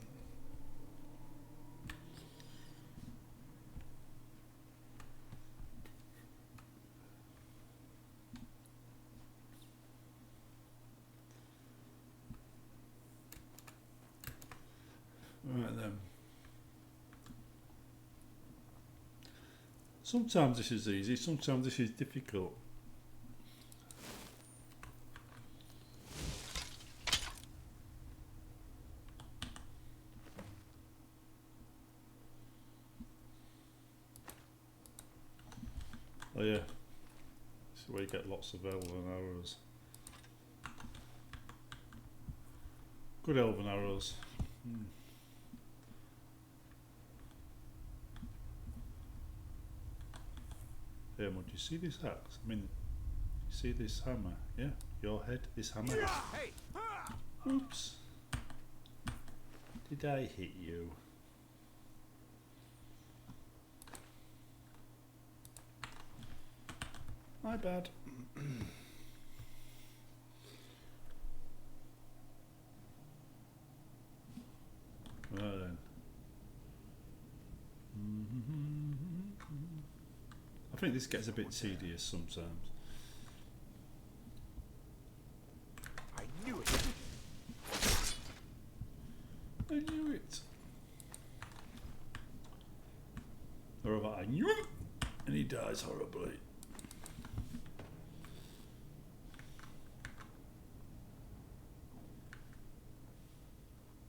Right then. Sometimes this is easy, sometimes this is difficult. Oh yeah, this is where you get lots of elven arrows. Good elven arrows. Hey, do you see this axe? I mean, you see this hammer? Yeah, your head, this hammer. Oops. Did I hit you? My bad. Right then. I think this gets a bit tedious sometimes. I knew it. I knew it. Or about I knew it, and he dies horribly.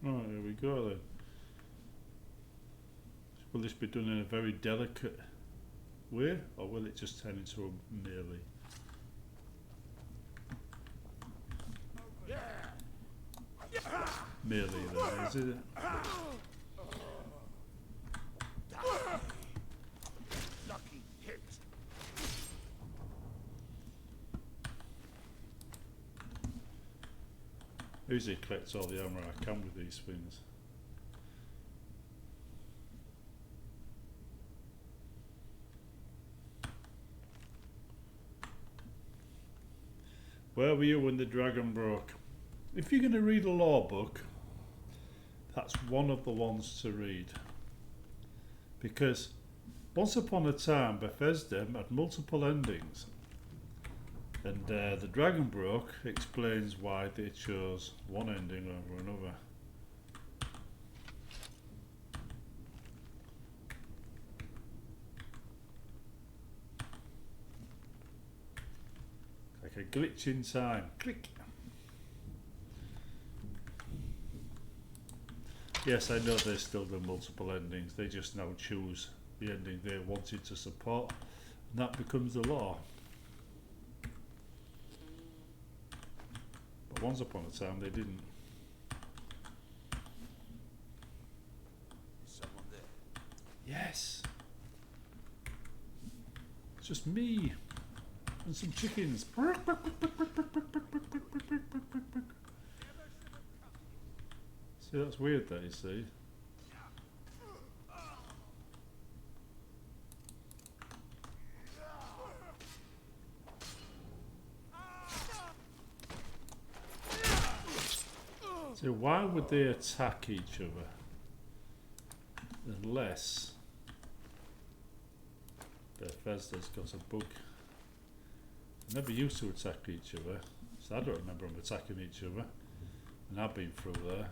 Right, here we go then. Will this be done in a very delicate way, or will it just turn into a melee? Melee there, is it? Lucky hit. Usually collects all the armour I can with these things. Where were you when the dragon broke? If you're going to read a lore book, that's one of the ones to read. Because once upon a time, Bethesda had multiple endings. And the dragon broke explains why they chose one ending over another. Like a glitch in time. Click. Yes, I know there's still the multiple endings. They just now choose the ending they wanted to support, and that becomes the law. But once upon a time they didn't. Is someone there? Yes. It's just me and some chickens. See, that's weird that you see. So why would they attack each other? Unless Bethesda's got a bug. They never used to attack each other, so I don't remember them attacking each other. And I've been through there.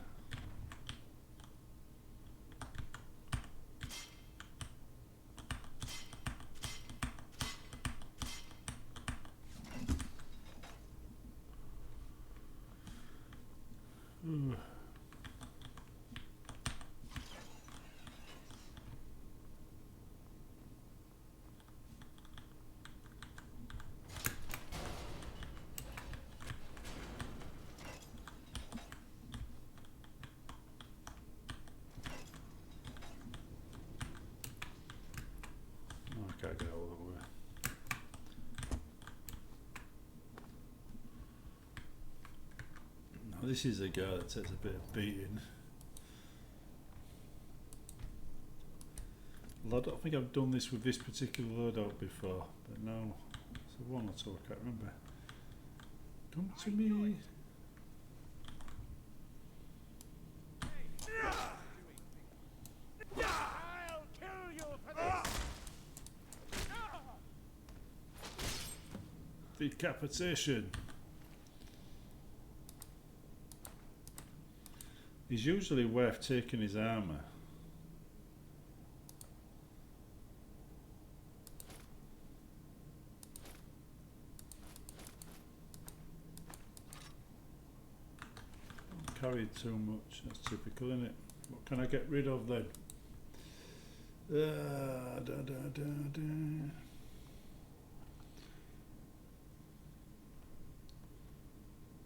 I can't get out of the way. Now this is a guy that takes a bit of beating. Well, I don't think I've done this with this particular loadout before, but no, it's a one or two, I can't remember. Come to me. I'll kill you for this. Decapitation. He's usually worth taking his armour. Don't carry too much, that's typical, isn't it? What can I get rid of then?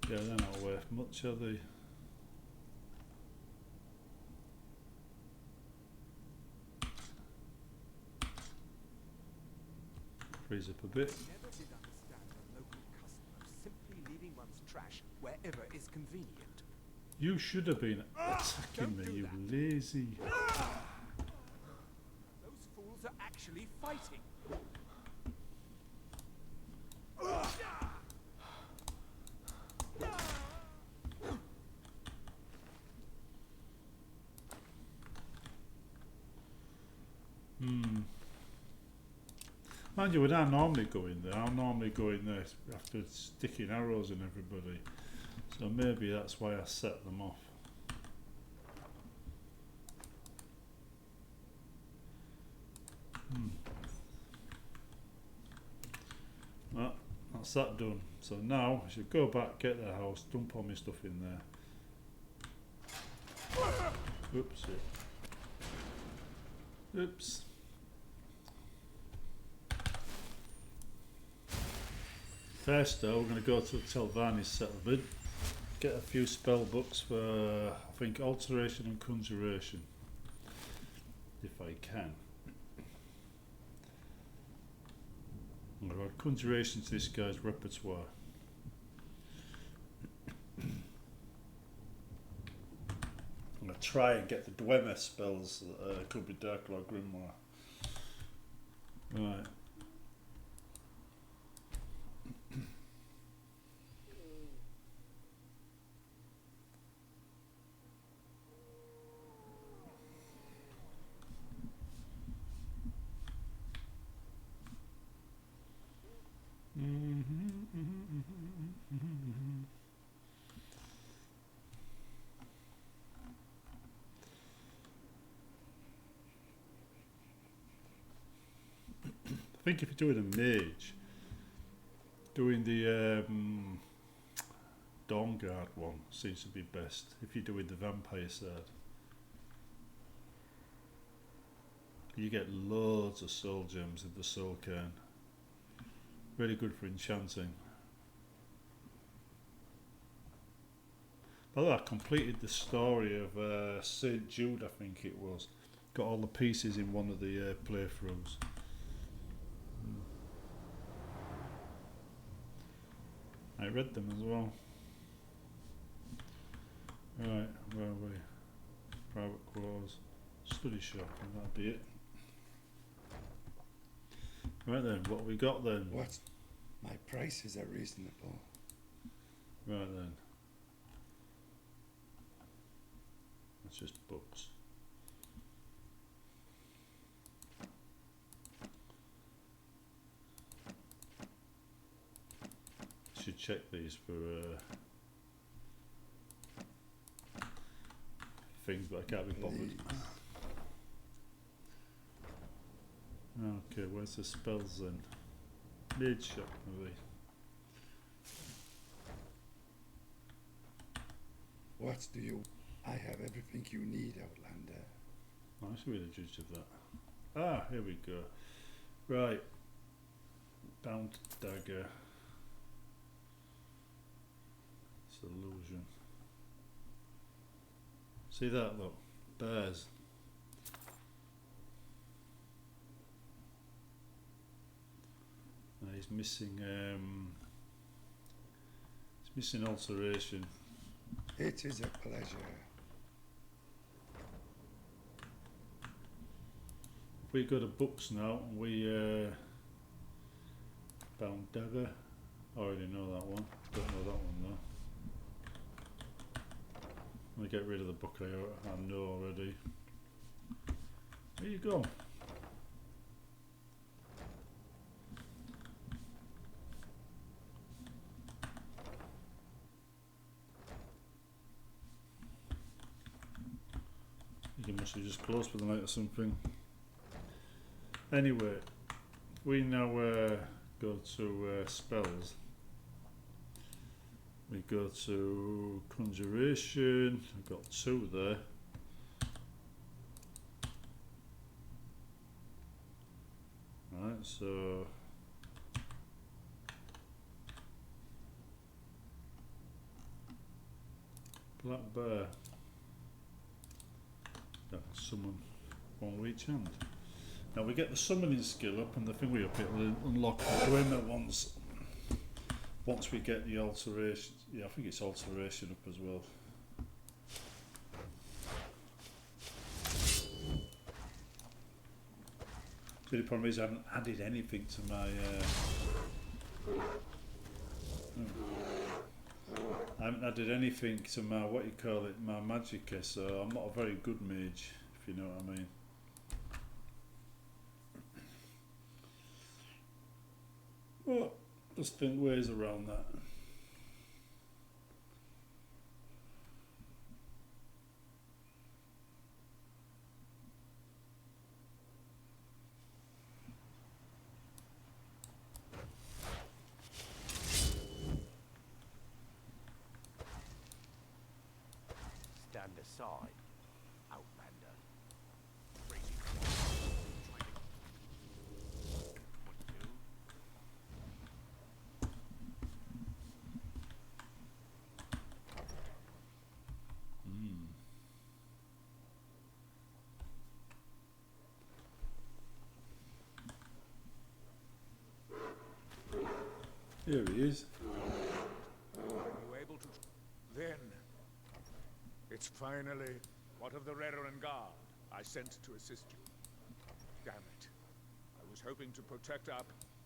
Yeah, they're not worth much, are they? Freeze up a bit. Never did understand a local customer simply leaving one's trash wherever is convenient. You should have been attacking me, you lazy. Those fools are actually fighting. Mind you, when I normally go in there, I'll normally go in there after sticking arrows in everybody. So maybe that's why I set them off. Well, that's that done. So now I should go back, get the house, dump all my stuff in there. Oops. Oops. First though, we're going to go to Telvanni's settlement, get a few spell books for, I think, alteration and conjuration, if I can. I'm going to add conjuration to this guy's repertoire. I'm going to try and get the Dwemer spells, could be Dark Lord Grimoire. Right. I think if you're doing a mage, doing the Dawnguard one seems to be best if you're doing the vampire side. You get loads of soul gems in the soul cairn. Really good for enchanting. By the way, I completed the story of St. Jude, I think it was. Got all the pieces in one of the playthroughs. I read them as well. Right, where are we? Private quarters, study shop, and that'll be it. Right then, what we got then? What? My prices are reasonable. Right then. That's just books. Should check these for things, but I can't be bothered. Okay, where's the spells then? Mage shop, maybe. What do you? I have everything you need, Outlander. Oh, I should be the judge of that. Ah, here we go. Right. Bound dagger. Illusion. See that, look, bears. He's missing. He's missing alteration. It is a pleasure. If we go to books now, we bound dagger. I already know that one. Don't know that one though. I'm going to get rid of the book I know already. There you go. You must have just closed for the night or something. Anyway, we now go to spells. We go to conjuration. I've got 2 there. Right, so Black Bear. That can summon one with each hand. Now we get the summoning skill up, and the thing we up, it'll unlock the Glimmer once we get the alteration. Yeah, I think it's alteration up as well. The only problem is I haven't added anything to my I haven't added anything to my, what you call it, my magicka, so I'm not a very good mage, if you know what I mean. Well, just think ways around that. Stand aside, Outlander. Here he is. Are you able to? Then, it's finally what of the Redoran Guard I sent to assist you. Damn it! I was hoping to protect our.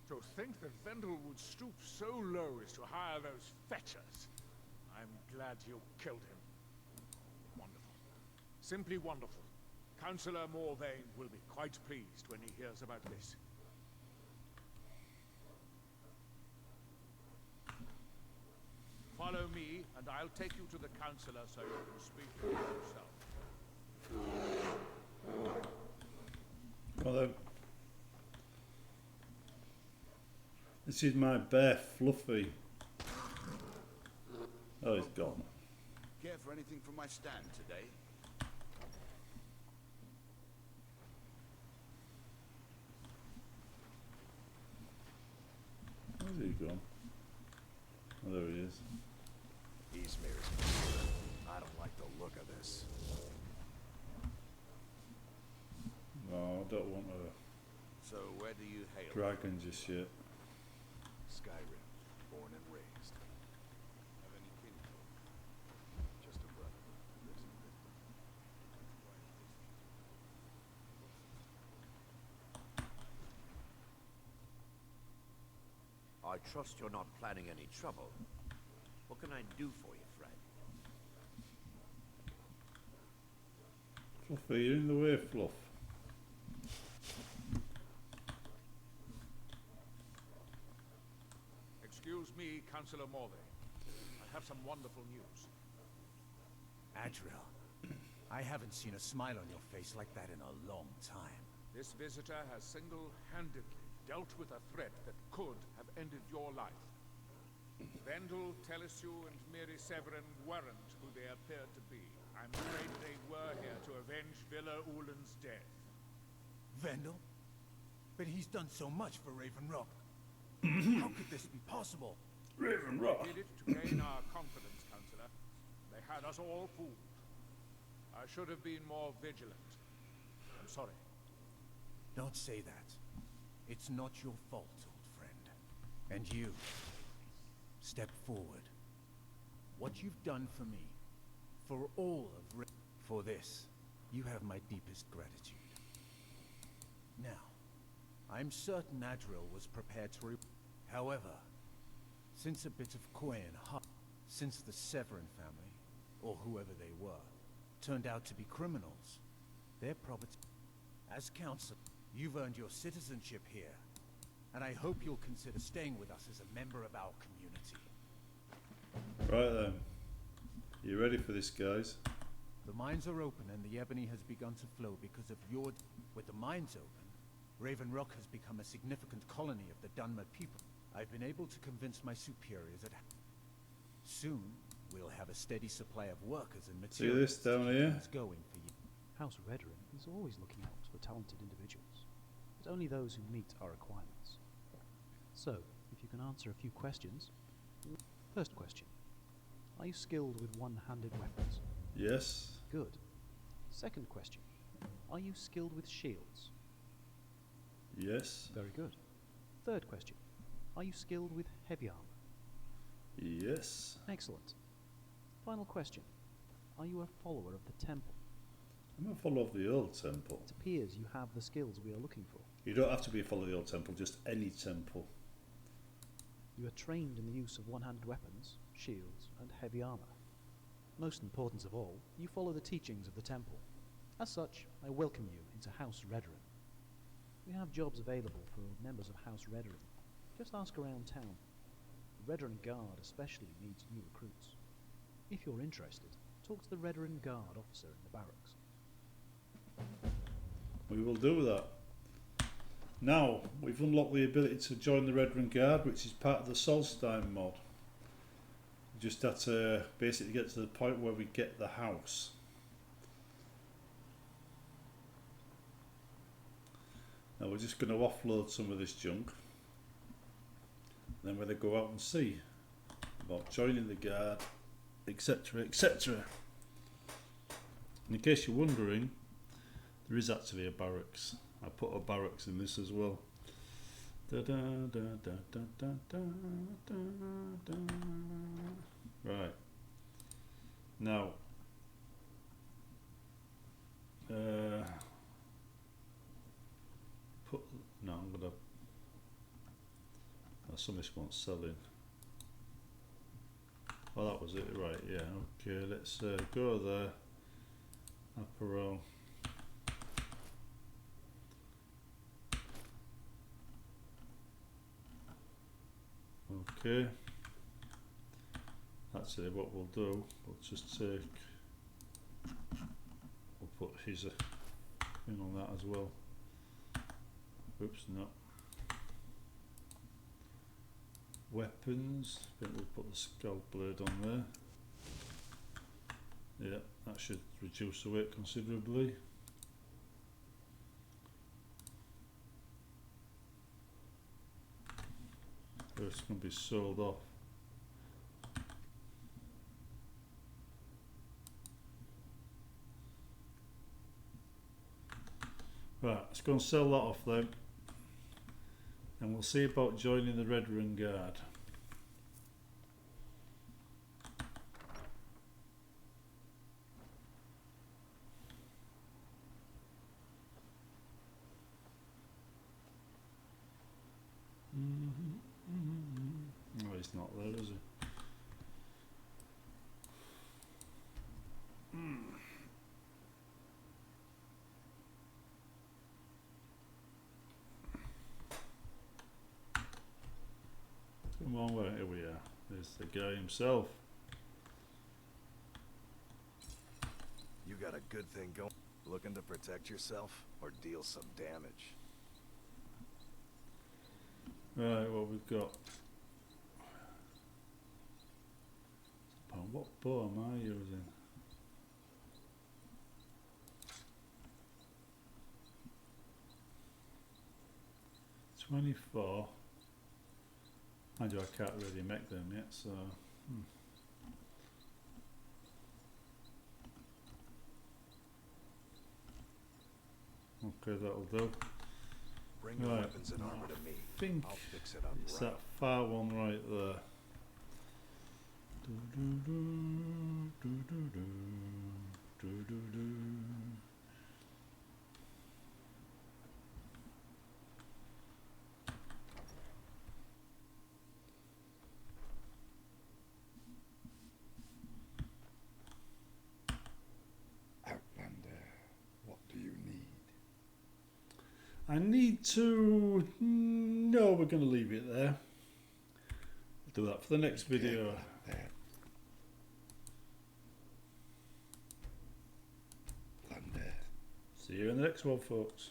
To think that Vendel would stoop so low as to hire those fetchers. I'm glad you killed him. Wonderful. Simply wonderful. Councillor Morvain will be quite pleased when he hears about this. Follow me, and I'll take you to the Councillor so you can speak to him yourself. Well then. This is my bear, Fluffy. Oh, he's gone. Care for anything from my stand today? Where's he gone? Oh, there he is. Izmir's clear. I don't like the look of this. No, I don't want a So where do you hail? dragon just yet. Skyrim, born and raised. Have any kinfolk? Just a brother. Lives in Britain. I trust you're not planning any trouble. What can I do for you, friend? Fluffy, you're in the way, Fluff. Excuse me, Councillor Morvain. I have some wonderful news. Adriel, I haven't seen a smile on your face like that in a long time. This visitor has single-handedly dealt with a threat that could have ended your life. Vendel, Telesue, and Miri Severin weren't who they appeared to be. I'm afraid they were here to avenge Villa Ulen's death. Vendel? But he's done so much for Raven Rock. How could this be possible? Raven Rock? They did it to gain our confidence, Councillor. They had us all fooled. I should have been more vigilant. I'm sorry. Don't say that. It's not your fault, old friend. And you, step forward. What you've done for me, for all of for this, you have my deepest gratitude. Now, I'm certain Adriel was prepared to However, since a bit of coin since the Severin family, or whoever they were, turned out to be criminals, their property. As counsel, you've earned your citizenship here, and I hope you'll consider staying with us as a member of our community. Right then. You ready for this, guys? The mines are open and the ebony has begun to flow because of your... With the mines open, Raven Rock has become a significant colony of the Dunmer people. I've been able to convince my superiors that soon we'll have a steady supply of workers and materials. See this down here? Going for you. House Redoran is always looking out for talented individuals, but only those who meet our requirements. So, if you can answer a few questions. First question. Are you skilled with one-handed weapons? Yes. Good. Second question. Are you skilled with shields? Yes. Very good. Third question. Are you skilled with heavy armor? Yes. Excellent. Final question. Are you a follower of the temple? I'm a follower of the old temple. It appears you have the skills we are looking for. You don't have to be a follower of the old temple, just any temple. You are trained in the use of one-handed weapons, shields, and heavy armor. Most important of all, you follow the teachings of the temple. As such, I welcome you into House Redoran. We have jobs available for members of House Redoran. Just ask around town. The Redoran Guard especially needs new recruits. If you're interested, talk to the Redoran Guard officer in the barracks. We will do that. Now, we've unlocked the ability to join the Redoran Guard, which is part of the Solstheim mod. We just have to basically get to the point where we get the house. Now we're just going to offload some of this junk. Then we're going to go out and see about joining the guard, etc, etc. In case you're wondering, there is actually a barracks. I put a barracks in this as well. Right. Now, I'm gonna. Some of this wants selling. Oh, that was it, right? Yeah. Okay. Let's go there. Apparel. Okay. Actually, what we'll do, we'll just take. We'll put his thing on that as well. Oops, no. Weapons. I think we'll put the scalp blade on there. Yeah, that should reduce the weight considerably. It's going to be sold off. Right, let's go and sell that off then. And we'll see about joining the Redoran Guard. Oh, he's not there, is he? Come on, where here we are. There's the guy himself. You got a good thing going. Looking to protect yourself or deal some damage? Right, what we've got. What bow am I using? $24. Mind you, I can't really make them yet, so. Okay, that'll do. Bring your weapons and armor to me. I'll fix it up. It's that far one right there. Outlander, what do you need? I need to. No, we're going to leave it there. We'll do that for the next video. See you in the next one, folks.